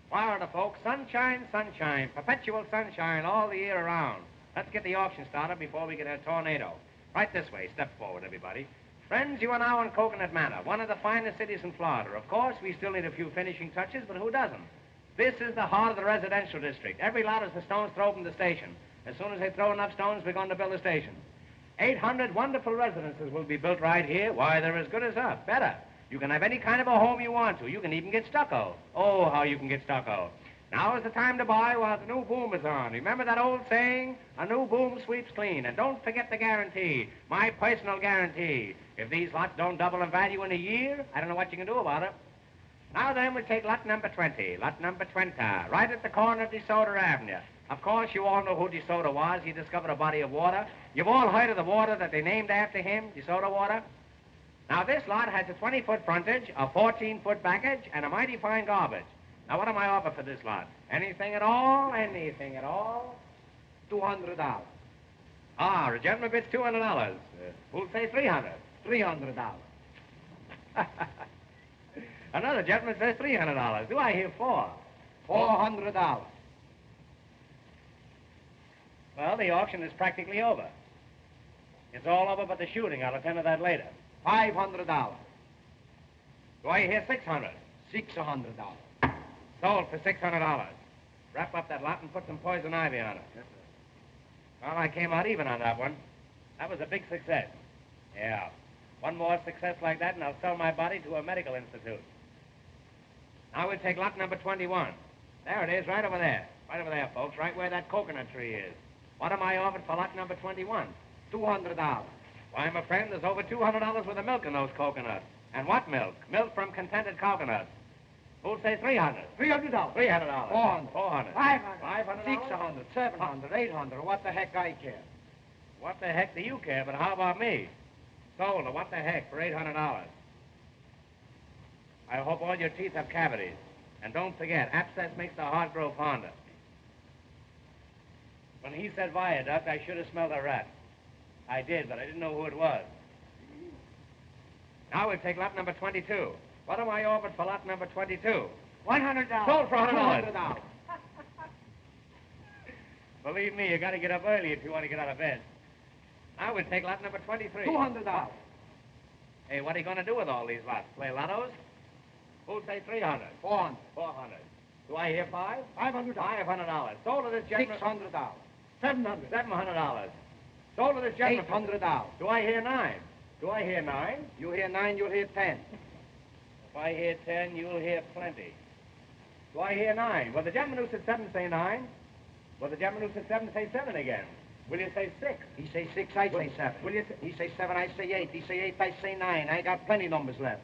Florida folks, sunshine, sunshine, perpetual sunshine all the year around. Let's get the auction started before we get a tornado. Right this way. Step forward, everybody. Friends, you are now in Coconut Manor, one of the finest cities in Florida. Of course, we still need a few finishing touches, but who doesn't? This is the heart of the residential district. Every lot is the stones throw from the station. As soon as they throw enough stones, we're going to build a station. 800 wonderful residences will be built right here. Why, they're as good as up. Better. You can have any kind of a home you want to. You can even get stucco. Oh, how you can get stucco. Now is the time to buy while the new boom is on. Remember that old saying? A new boom sweeps clean. And don't forget the guarantee, my personal guarantee. If these lots don't double in value in a year, I don't know what you can do about it. Now then, we'll take lot number 20. Lot number 20, right at the corner of DeSoto Avenue. Of course, you all know who DeSoto was. He discovered a body of water. You've all heard of the water that they named after him, DeSoto water? Now, this lot has a 20-foot frontage, a 14-foot backage, and a mighty fine garbage. Now, what am I offer for this lot? Anything at all? Anything at all? $200. Ah, the gentleman bids $200. Who'll say $300? $300. Another gentleman says $300. Do I hear four? $400. Well, the auction is practically over. It's all over but the shooting. I'll attend to that later. $500. Do I hear $600? $600. Sold for $600. Wrap up that lot and put some poison ivy on it. Yes, sir. Well, I came out even on that one. That was a big success. Yeah. One more success like that, and I'll sell my body to a medical institute. Now we'll take lot number 21. There it is, right over there. Right over there, folks, right where that coconut tree is. What am I offered for lot number 21? $200. Why, my friend, there's over $200 worth of milk in those coconuts. And what milk? Milk from contented coconuts. Who'll say $300? $300. $300. $400. $400. $500. $500. $600. $700. $800. What the heck I care? What the heck do you care? But how about me? Sold her. What the heck for $800? I hope all your teeth have cavities. And don't forget, abscess makes the heart grow fonder. When he said viaduct, I should have smelled a rat. I did, but I didn't know who it was. Now we'll take lot number 22. What am I offered for lot number 22? $100. Sold for $100. $200. Believe me, you got to get up early if you want to get out of bed. Now we'll take lot number 23. $200. Hey, what are you going to do with all these lots? Play lottos? Who'll say $300? $400. $400. Do I hear five? $500. $500. Sold to this gentleman. $600. $700. $700. Sold to this gentleman. $800. Do I hear nine? Do I hear nine? You hear 9, you'll hear 10. If I hear 10, you'll hear plenty. Do I hear 9? Well, the gentleman who said 7 say 9. Well, the gentleman who said 7 say 7 again. Will you say 6? He say 6, I say 7. Will you say... He say 7, I say 8. He say 8, I say 9. I got plenty numbers left.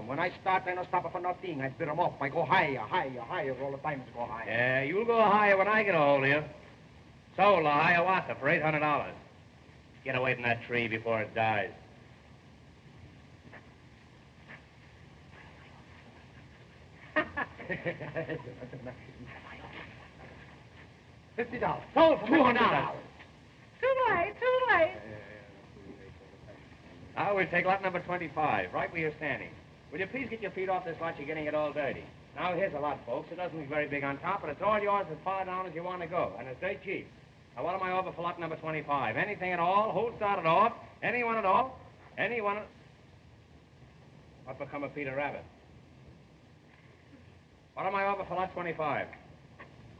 When I start, I don't stop for nothing. I bid them up. I go higher, higher, higher. All the diamonds go higher. Yeah, you'll go higher when I get a hold of you. Sold a Hiawatha for $800. Get away from that tree before it dies. $50. Sold for $200. Too late, too late. Now we'll take lot number 25, right where you're standing. Will you please get your feet off this lot? You're getting it all dirty. Now, here's a lot, folks. It doesn't look very big on top, but it's all yours as far down as you want to go, and it's dirt cheap. Now, what am I over for lot number 25? Anything at all? Who'll start it off? Anyone at all? Anyone at... What become of Peter Rabbit? What am I over for lot 25?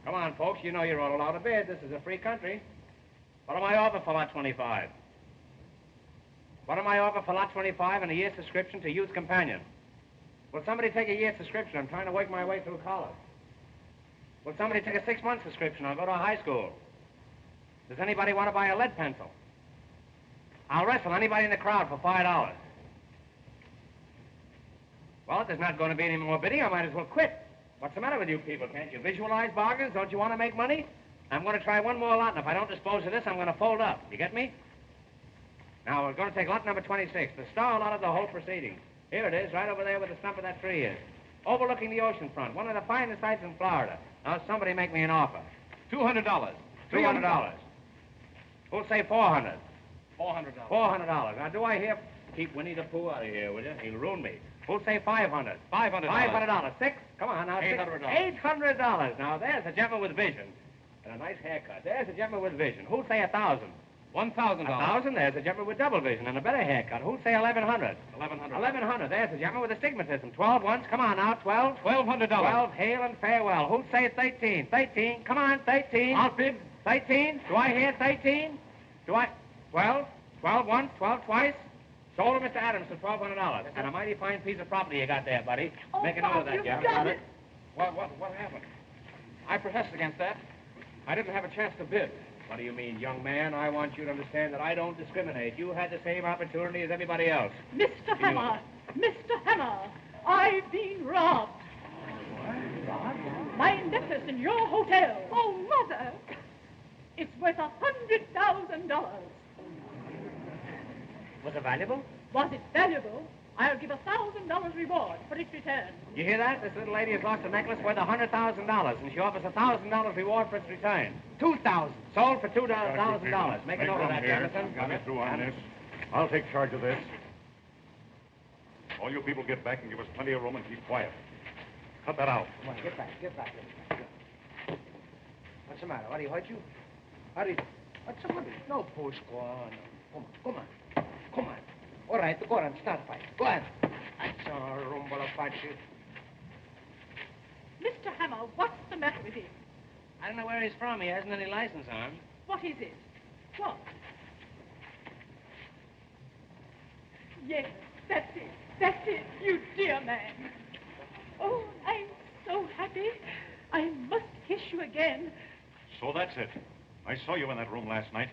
Come on, folks. You know you're all allowed to bid. This is a free country. What am I over for lot 25? What am I over for lot 25 and a year's subscription to Youth Companion? Will somebody take a year's subscription? I'm trying to work my way through college. Will somebody take a 6-month subscription? I'll go to a high school. Does anybody want to buy a lead pencil? I'll wrestle anybody in the crowd for $5. Well, if there's not going to be any more bidding, I might as well quit. What's the matter with you people? Can't you visualize bargains? Don't you want to make money? I'm going to try one more lot, and if I don't dispose of this, I'm going to fold up. You get me? Now, we're going to take lot number 26, the star lot of the whole proceeding. Here it is, right over there where the stump of that tree is. Overlooking the ocean front, one of the finest sights in Florida. Now, somebody make me an offer. $200. $300. Who'll say $400? $400. $400. Now, do I hear... Keep Winnie the Pooh out of here, will you? He'll ruin me. Who'll say $500? $500. $500. Six? Come on now. $800. $800. Now, there's a gentleman with vision. And a nice haircut. There's a gentleman with vision. Who'll say 1,000? $1,000. 1,000. There's a gentleman with double vision and a better haircut. Who'll say 1,100? $1,100. 1,100. There's a gentleman with astigmatism. 12 once. Come on now. 12. $1,200. 12. Hail and farewell. Who'll say 13? 13. Come on. 13. I'll bid. 13. Do I hear 13? Do I? 12. 12 once. 12 twice. Sold to Mr. Adams for $1,200. And a mighty fine piece of property you got there, buddy. Oh, Make a note of Bob, that, you've Jeff. done it. What happened? I protest against that. I didn't have a chance to bid. What do you mean, young man? I want you to understand that I don't discriminate. You had the same opportunity as everybody else. Mr. Hammer, Mr. Hammer, I've been robbed. My necklace in your hotel. Oh, Mother! It's worth $100,000. Was it valuable? Was it valuable? I'll give $1,000 reward for its return. You hear that? This little lady has lost a necklace worth $100,000, and she offers $1,000 reward for its return. $2,000. Sold for $2,000. Make a note of that, Jefferson. Got me through on this. I'll take charge of this. All you people get back and give us plenty of room and keep quiet. Cut that out. Come on, get back. What's the matter? What, he hurt you? What's the matter? No push, go on. Come on. All right, go on, start fight. Go on. That's all, rumble Apache. Mr. Hammer, what's the matter with him? I don't know where he's from. He hasn't any license on him. What is it? What? Yes, that's it, you dear man. Oh, I'm so happy. I must kiss you again. So that's it. I saw you in that room last night,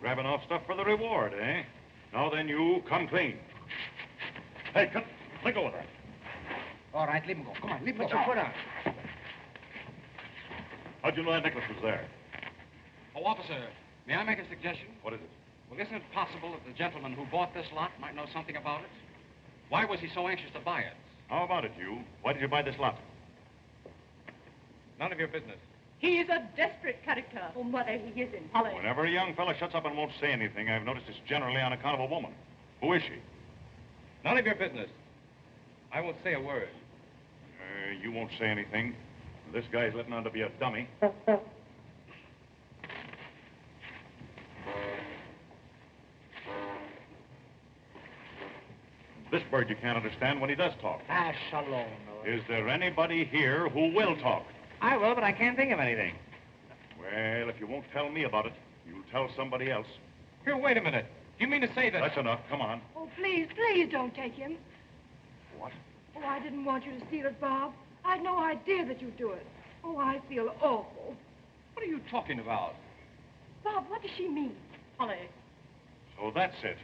grabbing off stuff for the reward, eh? Now then, you come clean. Hey, let go of that. All right, leave him go. Come on, leave him go. Put your foot on. How'd you know that necklace was there? Oh, officer, may I make a suggestion? What is it? Well, isn't it possible that the gentleman who bought this lot might know something about it? Why was he so anxious to buy it? How about it, you? Why did you buy this lot? None of your business. He is a desperate character. Oh, Mother, he isn't. Holly. Whenever a young fella shuts up and won't say anything, I've noticed it's generally on account of a woman. Who is she? None of your business. I won't say a word. You won't say anything. This guy's letting on to be a dummy. This bird you can't understand when he does talk. Shalom. Is there anybody here who will talk? I will, but I can't think of anything. Well, if you won't tell me about it, you'll tell somebody else. Here, wait a minute. Do you mean to say that... That's enough. Come on. Oh, please don't take him. What? Oh, I didn't want you to steal it, Bob. I had no idea that you'd do it. Oh, I feel awful. What are you talking about? Bob, what does she mean? Holly. So that's it.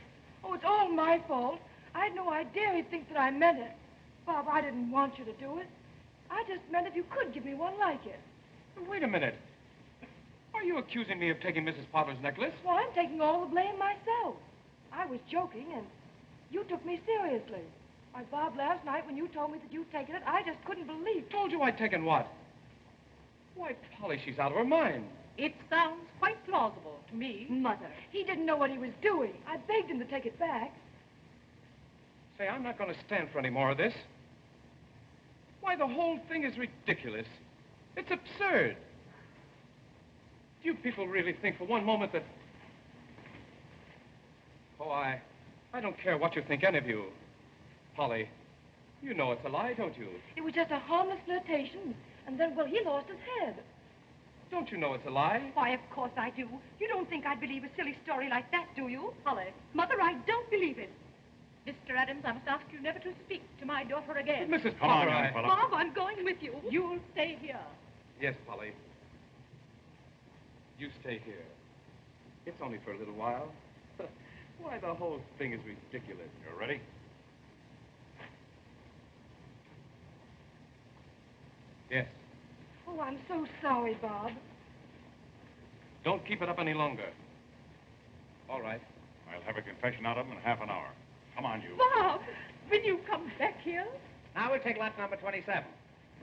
Oh, it's all my fault. I had no idea he'd think that I meant it. Bob, I didn't want you to do it. I just meant if you could give me one like it. Wait a minute. Are you accusing me of taking Mrs. Potter's necklace? Well, I'm taking all the blame myself. I was joking, and you took me seriously. Why, Bob, last night when you told me that you'd taken it, I just couldn't believe it. Told you I'd taken what? Why, Polly, she's out of her mind. It sounds quite plausible to me. Mother, he didn't know what he was doing. I begged him to take it back. Say, I'm not going to stand for any more of this. Why, the whole thing is ridiculous. It's absurd. Do you people really think for one moment that... Oh, I don't care what you think, any of you. Polly, you know it's a lie, don't you? It was just a harmless flirtation, and then, well, he lost his head. Don't you know it's a lie? Why, of course I do. You don't think I'd believe a silly story like that, do you? Holly. Mother, I don't believe it. Mr. Adams, I must ask you never to speak to my daughter again. But Mrs. Come on, Potter, young fella. Bob, I'm going with you. You'll stay here. Yes, Polly. You stay here. It's only for a little while. Why, the whole thing is ridiculous. You ready? Yes. Oh, I'm so sorry, Bob. Don't keep it up any longer. All right. I'll have a confession out of him in half an hour. Come on, you. Bob, will you come back here? Now we'll take lot number 27.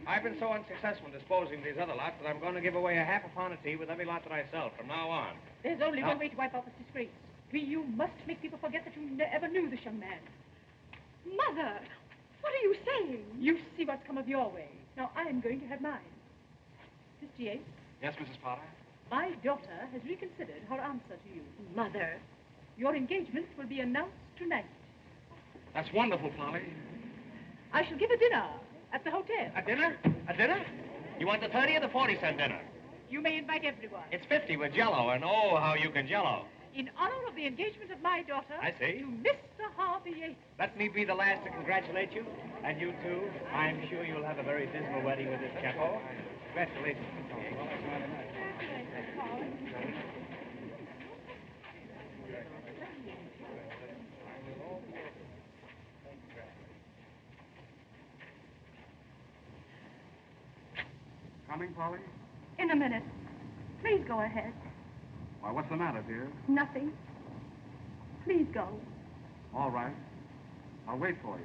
I've been so unsuccessful in disposing of these other lots that I'm going to give away a half a pound of tea with every lot that I sell from now on. There's only Now- one way to wipe off his disgrace. You must make people forget that you ever knew this young man. Mother, what are you saying? You see what's come of your way. Now I'm going to have mine. Mr. Yates? Yes, Mrs. Potter? My daughter has reconsidered her answer to you. Mother, your engagement will be announced tonight. That's wonderful, Polly. I shall give a dinner at the hotel. A dinner? A dinner? You want the 30 or the 40-cent dinner? You may invite everyone. It's 50 with Jell-O, and oh, how you can Jell-O. In honor of the engagement of my daughter. I see. To Mr. Harvey Yates. Let me be the last to congratulate you. And you, too. I'm sure you'll have a very dismal wedding with this Zeppo. Congratulations. Coming, Polly? In a minute. Please go ahead. Why, what's the matter, dear? Nothing. Please go. All right. I'll wait for you.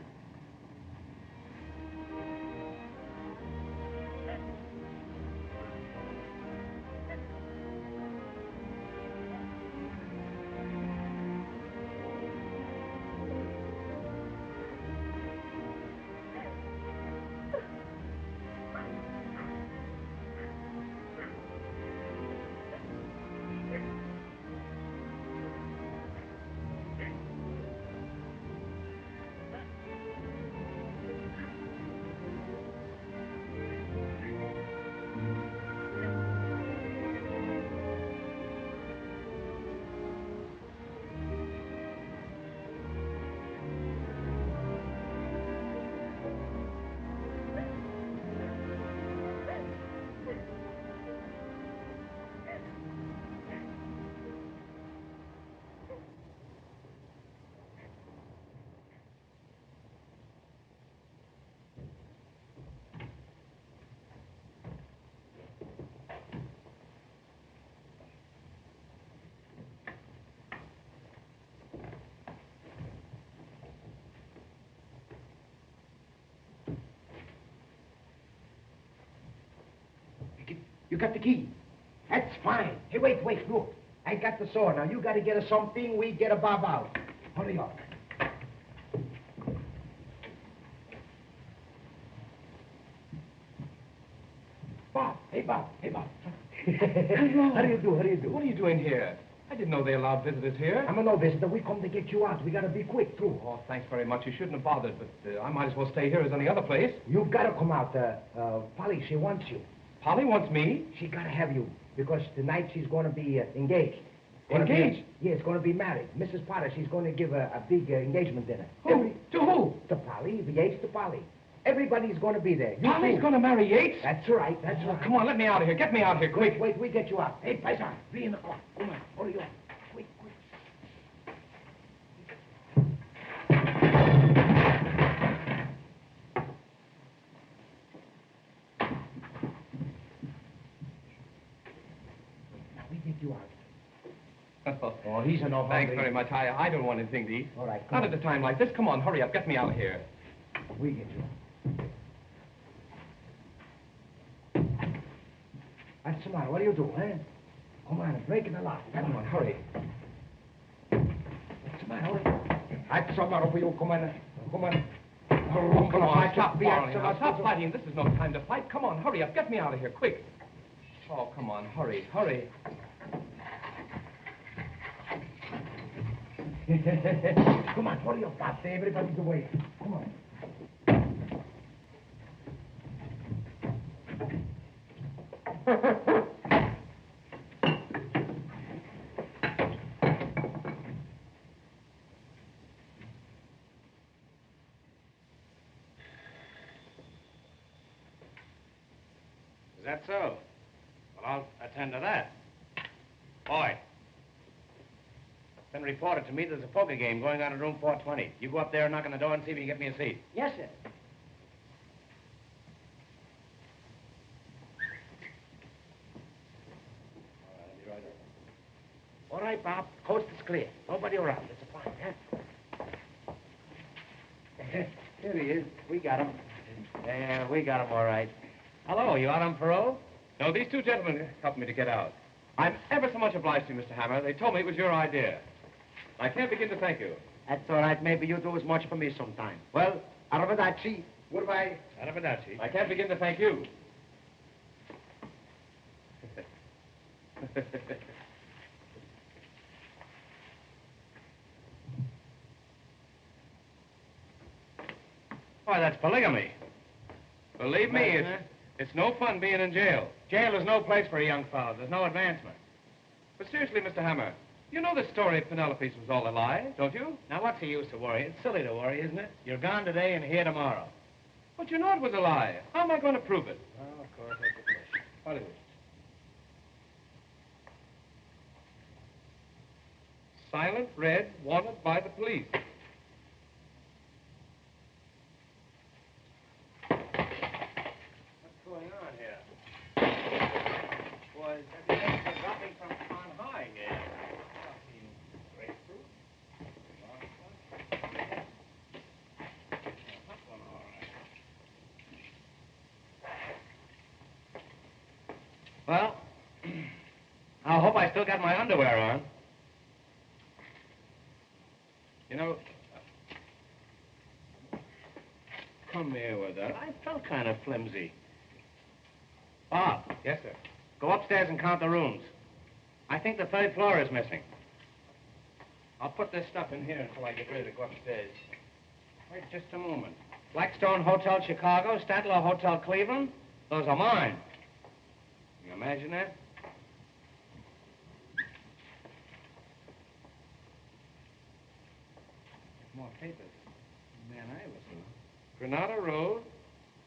You got the key. That's fine. Hey, wait, look. I got the saw. Now, you got to get us something. We get a bob out. Hurry up. Bob. Hey, Bob. Hello. How do you do? What are you doing here? I didn't know they allowed visitors here. I'm a no visitor. We come to get you out. We got to be quick, too. Oh, thanks very much. You shouldn't have bothered, but I might as well stay here as any other place. You've got to come out. Polly, she wants you. Polly wants me? She got to have you, because tonight she's going to be engaged. Engaged? Yes, going to be married. Mrs. Potter, she's going to give a big engagement dinner. Who? To who? To Polly, the Yates to Polly. Everybody's going to be there. Polly's going to marry Yates? That's right. Come on, let me out of here. Get me out of here, quick. Wait, we get you out. Hey, Paisan, be in the car. Come on, hurry up. Quick. Now, we get you out. Oh, he's an old Thanks very much. I don't want anything to eat. All right, come Not on. at a time like this. Come on, hurry up. Get me out of here. We get you out. What's the matter? What do you do, eh? Come on, breaking the lock. Come on, hurry. What's the matter? What's the matter for you? Come on. Oh, come on, stop quarreling now. Stop fighting. This is no time to fight. Come on, hurry up. Get me out of here, quick. Oh, come on, hurry. Come on, hurry up, Bob. Everybody's away. Come on. Is that so? Well, I'll attend to that. Boy. It's been reported to me there's a poker game going on in room 420. You go up there and knock on the door and see if you can get me a seat. Yes, sir. All right, Bob. Coast is clear. Nobody around. It's a fine, huh? Here he is. We got him. Yeah, we got him all right. Hello, you out on parole? No, these two gentlemen helped me to get out. I'm ever so much obliged to you, Mr. Hammer. They told me it was your idea. I can't begin to thank you. That's all right. Maybe you do as much for me sometime. Well, arrivederci. Goodbye. Arrivederci. I can't begin to thank you. Why, that's polygamy. Believe me, it's no fun being in jail. Jail is no place for a young fellow. There's no advancement. But seriously, Mr. Hammer, you know the story of Penelope's was all a lie, don't you? Now, what's the use to worry? It's silly to worry, isn't it? You're gone today and here tomorrow. But you know it was a lie. How am I going to prove it? Well, of course, that's the question. Hollywood. Silent Red wanted by the police. What's going on here? Boy, everything's dropping from on high here. Grapefruit. Hot one, all right. Well, I hope I still got my underwear on. You know, come here with that. I felt kind of flimsy. Bob. Yes, sir. Go upstairs and count the rooms. I think the third floor is missing. I'll put this stuff in here until I get ready to go upstairs. Wait just a moment. Blackstone Hotel Chicago, Statler Hotel Cleveland. Those are mine. Can you imagine that? More papers. Man, I was Granada Road,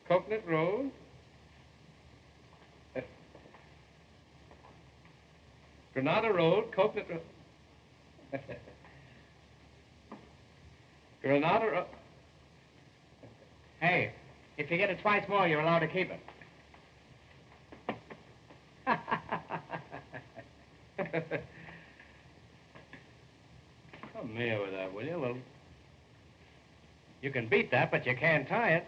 Coconut Road. Granada Road, Coconut Road. Granada Road. Hey, if you get it twice more, you're allowed to keep it. Come here with that, will you? Well, you can beat that, but you can't tie it.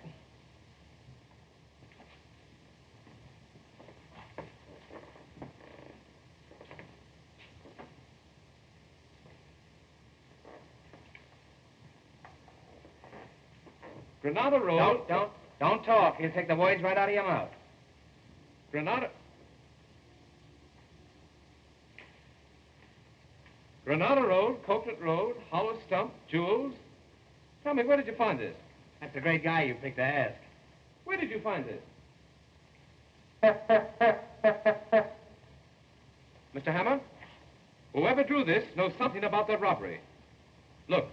Granada Road. Don't talk. You'll take the words right out of your mouth. Granada Road, Coconut Road, Hollow Stump, Jewels. Tell me, where did you find this? That's a great guy you picked to ask. Where did you find this? Mr. Hammer, whoever drew this knows something about that robbery. Look.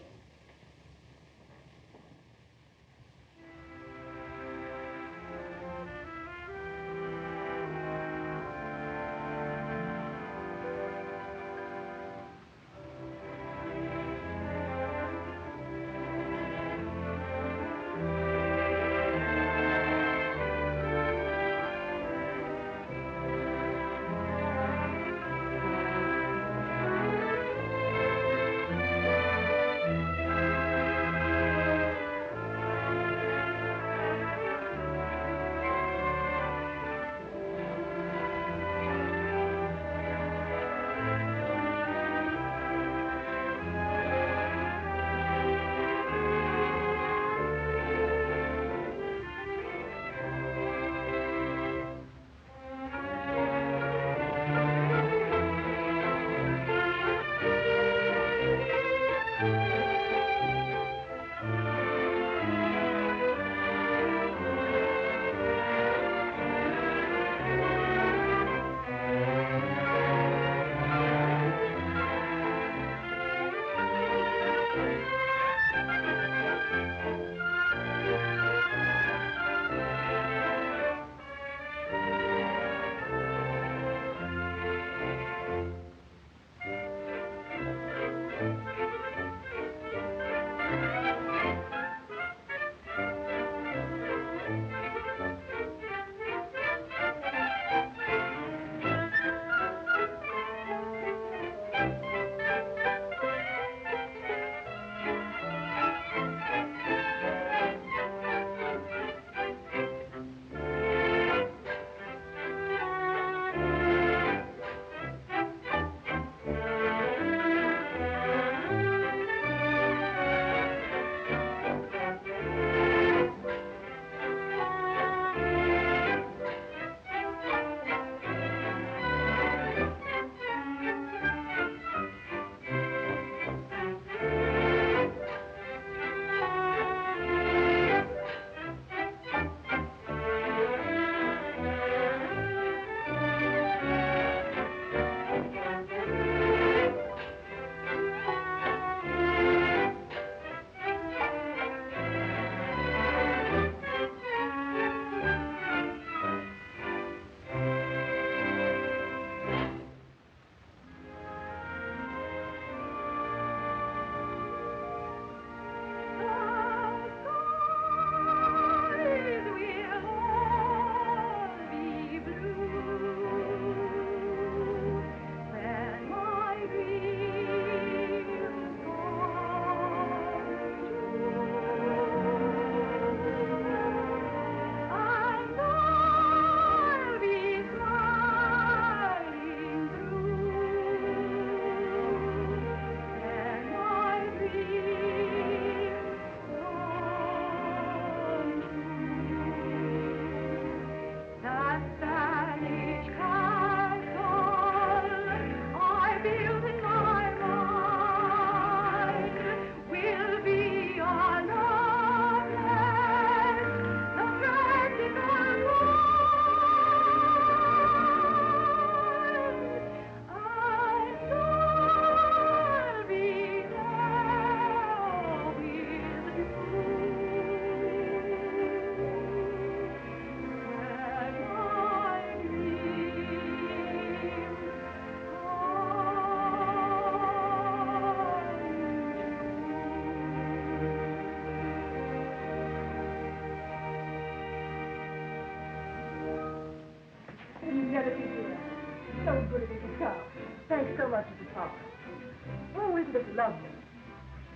lovely.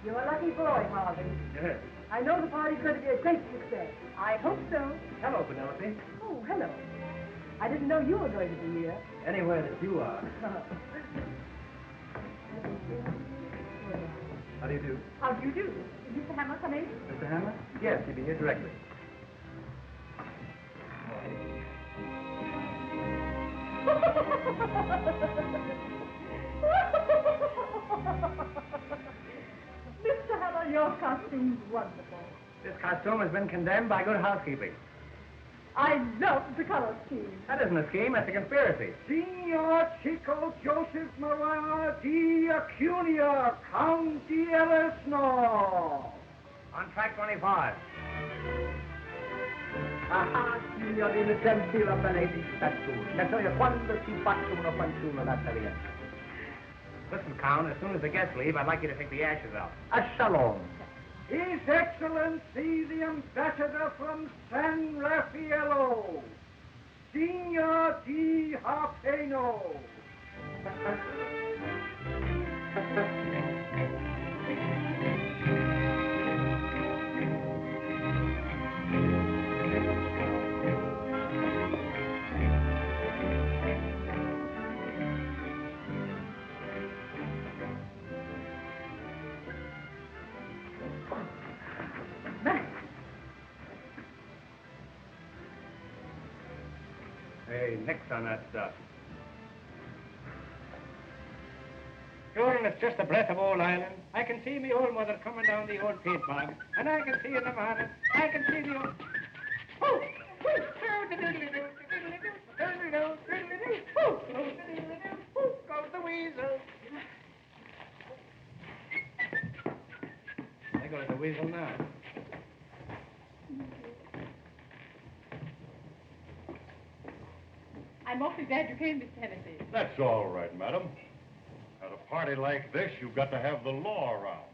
You're a lucky boy, Harvey. Yes. I know the party's going to be a great success. I hope so. Hello, Penelope. Oh, hello. I didn't know you were going to be here. Anywhere that you are. How do you do? How do you do? Is Mr. Hammer coming? Mr. Hammer? Yes, he'll be here directly. Mr. Hammer, your costume's wonderful. This costume has been condemned by good housekeeping. I love the color scheme. That isn't a scheme, that's a conspiracy. Signor Chico Joseph Maria di Acunia, Count di Ellisno. On track 25. Ah, signori, mi senti la parete statue. La so io quando si faccia una fanciulla da italiano. Listen, Count, as soon as the guests leave, I'd like you to take the ashes out. A shalom. His Excellency, the ambassador from San Raffaello, Signor di Harpeno. Hey, nix on that stuff. Sure, and it's just the breath of old Ireland. I can see me old mother coming down the old paint bog, and I can see in the morning, I can see the old... Oh! Goes the weasel. There goes the weasel now. I'm awfully glad you came, Mr. Hennessy. That's all right, madam. At a party like this, you've got to have the law around.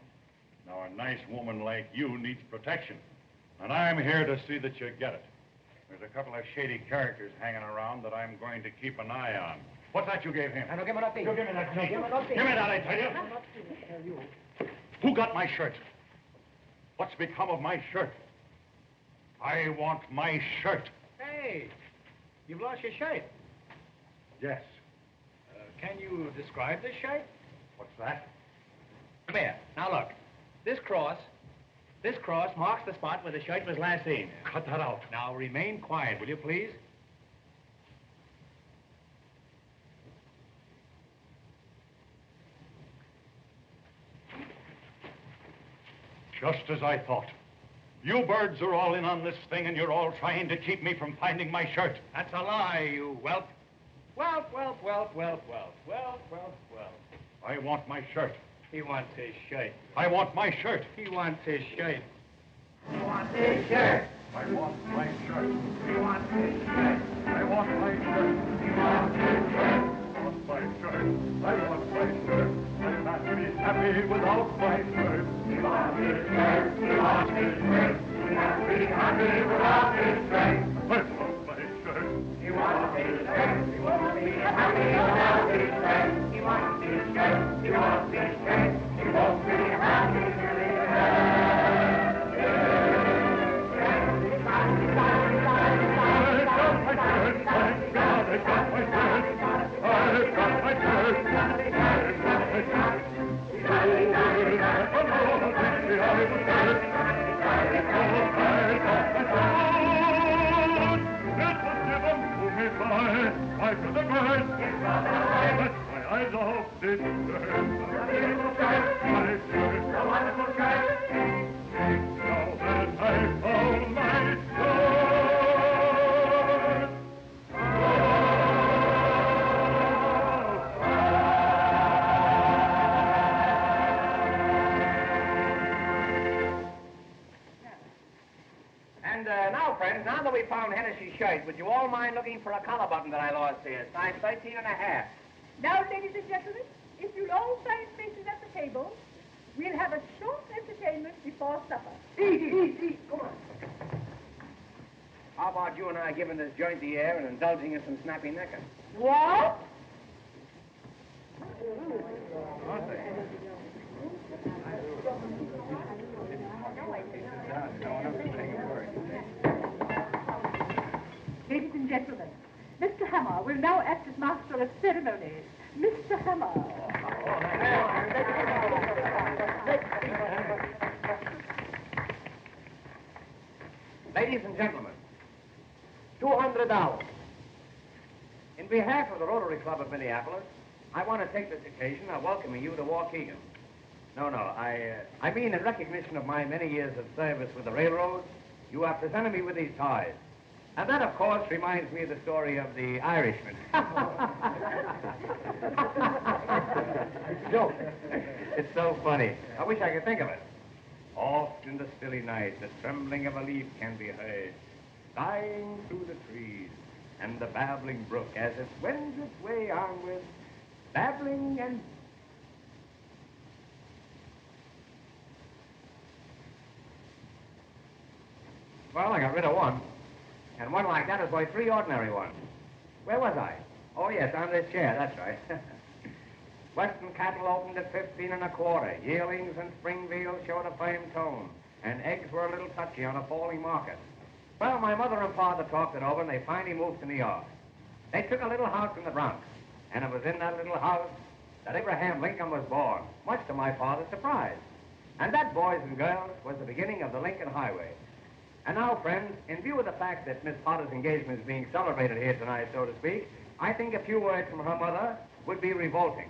Now, a nice woman like you needs protection, and I'm here to see that you get it. There's a couple of shady characters hanging around that I'm going to keep an eye on. What's that you gave him? No, give me nothing. You give me that, Chico. give me nothing. Give me that, I tell you. Who got my shirt? What's become of my shirt? I want my shirt. Hey, you've lost your shirt. Yes. Can you describe this shirt? What's that? Come here. Now look. This cross marks the spot where the shirt was last seen. Cut that out. Now remain quiet, will you please? Just as I thought. You birds are all in on this thing, and you're all trying to keep me from finding my shirt. That's a lie, you whelp. Whelp, whelp, whelp, whelp, whelp, whelp, whelp, whelp. I want my shirt. He wants his shirt. I want my shirt. He wants his shirt. He wants his shirt. I want my shirt. He wants his shirt. I want my shirt. He wants his shirt. I want my shirt. I want my shirt. I can't be happy without my shirt. He wants his shirt. He wants his shirt. He can't be happy without his shirt. I want my shirt. He wants his shirt. He won't be happy without his shirt. He wants his shirt. He wants his shirt. He won't be happy till he Now that we found Hennessy's shirt, would you all mind looking for a collar button that I lost here? Size 13 and a half. Now, ladies and gentlemen, if you'll all find places at the table, we'll have a short entertainment before supper. Eat. Come on. How about you and I giving this joint the air and indulging in some snappy necker? What? Aren't they? will now act as master of ceremonies. Mr. Hammer. Ladies and gentlemen, $200. In behalf of the Rotary Club of Minneapolis, I want to take this occasion of welcoming you to Waukegan. No, I mean in recognition of my many years of service with the railroad, you have presented me with these ties. And that, of course, reminds me of the story of the Irishman. Joke. It's so funny. I wish I could think of it. Oft in the stilly night, the trembling of a leaf can be heard, sighing through the trees, and the babbling brook as it wends its way onward, babbling and... Well, I got rid of one. And one like that is worth 3 ordinary ones. Where was I? Oh, yes, on this chair, that's right. Western cattle opened at 15 1/4. Yearlings and Springfield showed a firm tone, and eggs were a little touchy on a falling market. Well, my mother and father talked it over, and they finally moved to New York. They took a little house in the Bronx, and it was in that little house that Abraham Lincoln was born, much to my father's surprise. And that, boys and girls, was the beginning of the Lincoln Highway. And now, friends, in view of the fact that Miss Potter's engagement is being celebrated here tonight, so to speak, I think a few words from her mother would be revolting.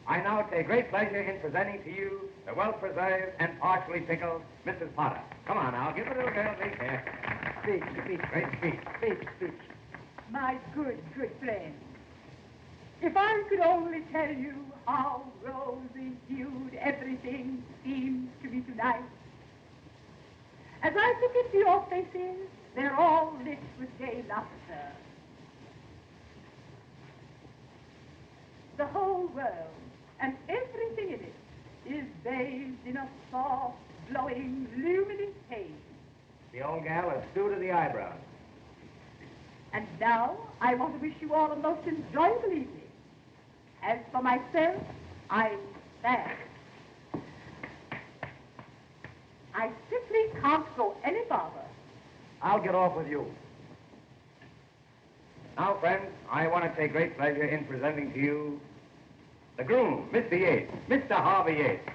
I now take great pleasure in presenting to you the well-preserved and partially pickled Mrs. Potter. Come on now, give the little girl a here. Speak, great speech. My good friend. If I could only tell you how rosy-hued everything seems to me tonight. As I look into your faces, they're all lit with gay laughter. The whole world and everything in it is bathed in a soft, glowing, luminous haze. The old gal is stewed to the eyebrows. And now, I want to wish you all a most enjoyable evening. As for myself, I'm sad. I simply can't go any farther. I'll get off with you. Now, friends, I want to take great pleasure in presenting to you the groom, Mr. Yates, Mr. Harvey Yates.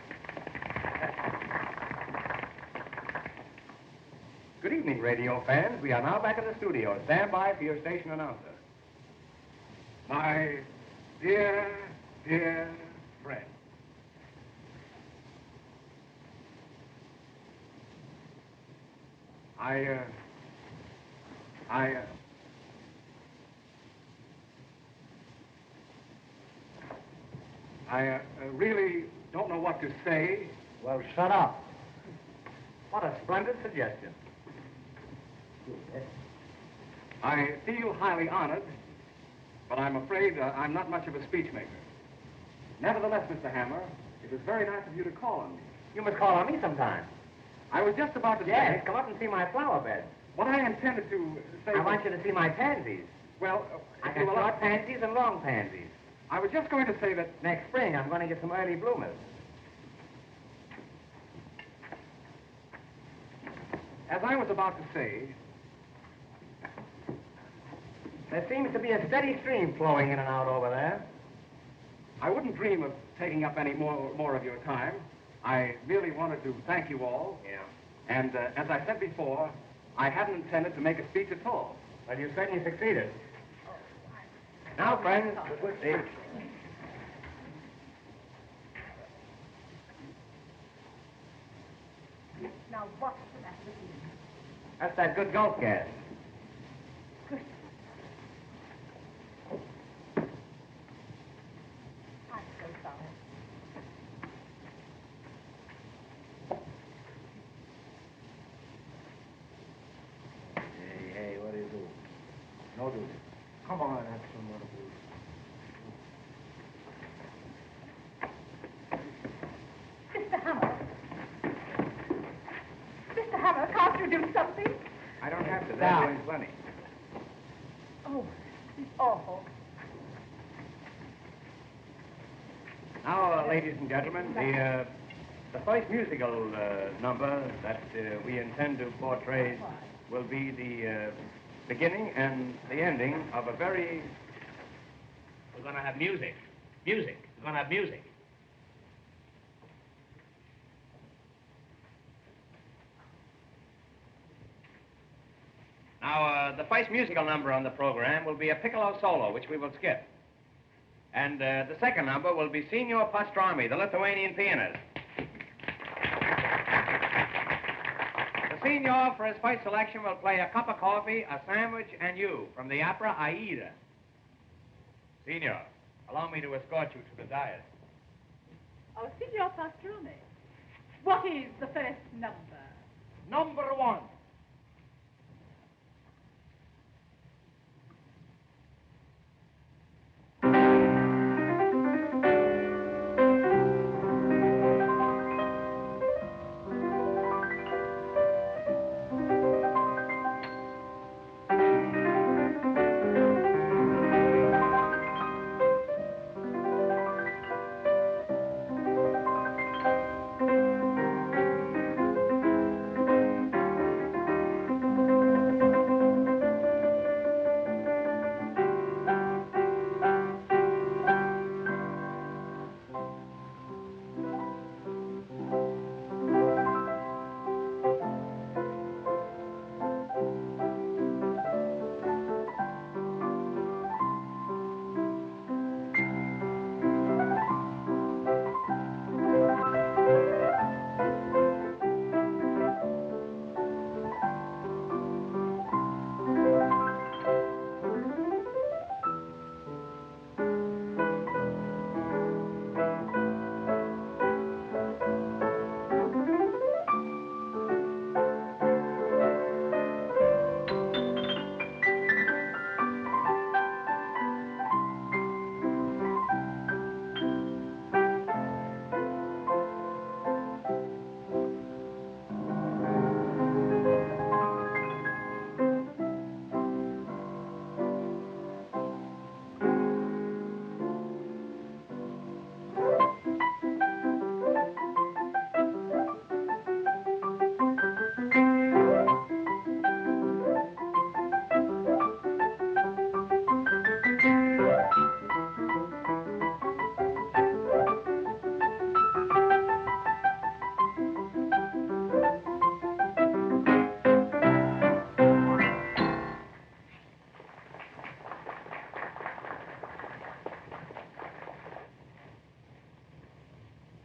Good evening, radio fans. We are now back in the studio. Stand by for your station announcer. My dear friend. I really don't know what to say. Well, shut up. What a splendid suggestion. I feel highly honored, but I'm afraid I'm not much of a speech maker. Nevertheless, Mr. Hammer, it was very nice of you to call on me. You must call on me sometime. I was just about to Yes, say... come up and see my flower bed. What I intended to say... I want you to see my pansies. Well, I got short pansies and long pansies. I was just going to say that... Next spring, I'm going to get some early bloomers. As I was about to say... There seems to be a steady stream flowing in and out over there. I wouldn't dream of taking up any more of your time. I merely wanted to thank you all. Yeah. And as I said before, I hadn't intended to make a speech at all. Well, you certainly succeeded. Now, friends, see. Now, what's the matter with you? That's that good golf gas. Good. I'm so sorry. Hey, what do you do? No duty. Come on, that's some little duty. Mr. Hammer. Mr. Hammer, can't you do something? I don't have to. That's doing plenty. Oh, it's awful. Now, ladies and gentlemen, the first musical number that we intend to portray will be the beginning and the ending of a very going to have music. Music. We're going to have music. Now, the first musical number on the program will be a piccolo solo, which we will skip. And the second number will be Signor Pastrami, the Lithuanian pianist. The Signor, for his first selection, will play A Cup of Coffee, A Sandwich, and You from the opera Aida. Signor, allow me to escort you to the dais. Oh, Signor Pastrami, what is the first number? Number 1.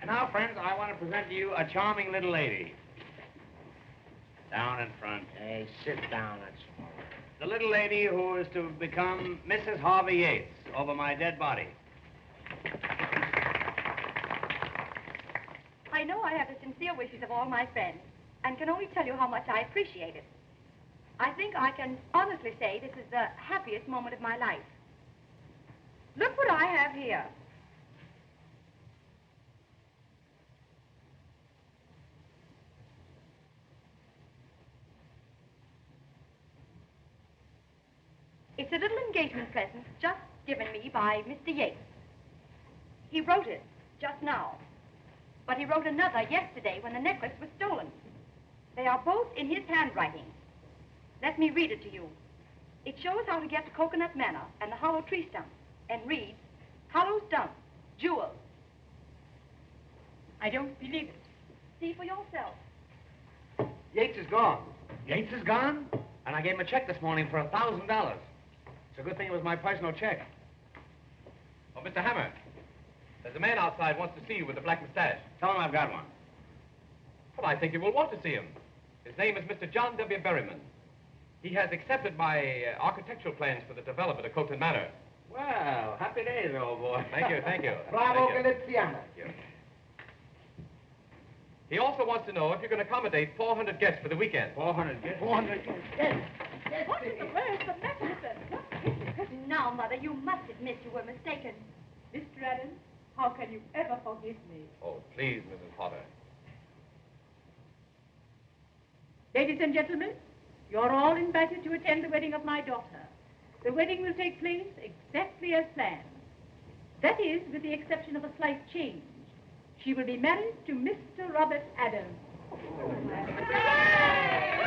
Now, friends, I want to present to you a charming little lady. Down in front. Hey, sit down, that's all. The little lady who is to become Mrs. Harvey Yates over my dead body. I know I have the sincere wishes of all my friends, and can only tell you how much I appreciate it. I think I can honestly say this is the happiest moment of my life. Look what I have here. It's a little engagement present just given me by Mr. Yates. He wrote it just now, but he wrote another yesterday when the necklace was stolen. They are both in his handwriting. Let me read it to you. It shows how to get to Coconut Manor and the hollow tree stump, and reads, Hollow stump, jewels. I don't believe it. See for yourself. Yates is gone. Yates is gone? And I gave him a check this morning for $1,000. It's a good thing it was my personal check. Oh, Mr. Hammer, there's a man outside wants to see you with a black mustache. Tell him I've got one. Well, I think you will want to see him. His name is Mr. John W. Berryman. He has accepted my architectural plans for the development of Coconut Manor. Well, happy days, old boy. Thank you, thank you. Bravo, Thank you. Galiziana. Thank you. He also wants to know if you can accommodate 400 guests for the weekend. 400 guests? 400 guests. Yes. What in the world is the matter with them? What is it? Now, Mother, you must admit you were mistaken. Mr. Adams, how can you ever forgive me? Oh, please, Mrs. Potter. Ladies and gentlemen, you're all invited to attend the wedding of my daughter. The wedding will take place exactly as planned. That is, with the exception of a slight change. She will be married to Mr. Robert Adams. Yay!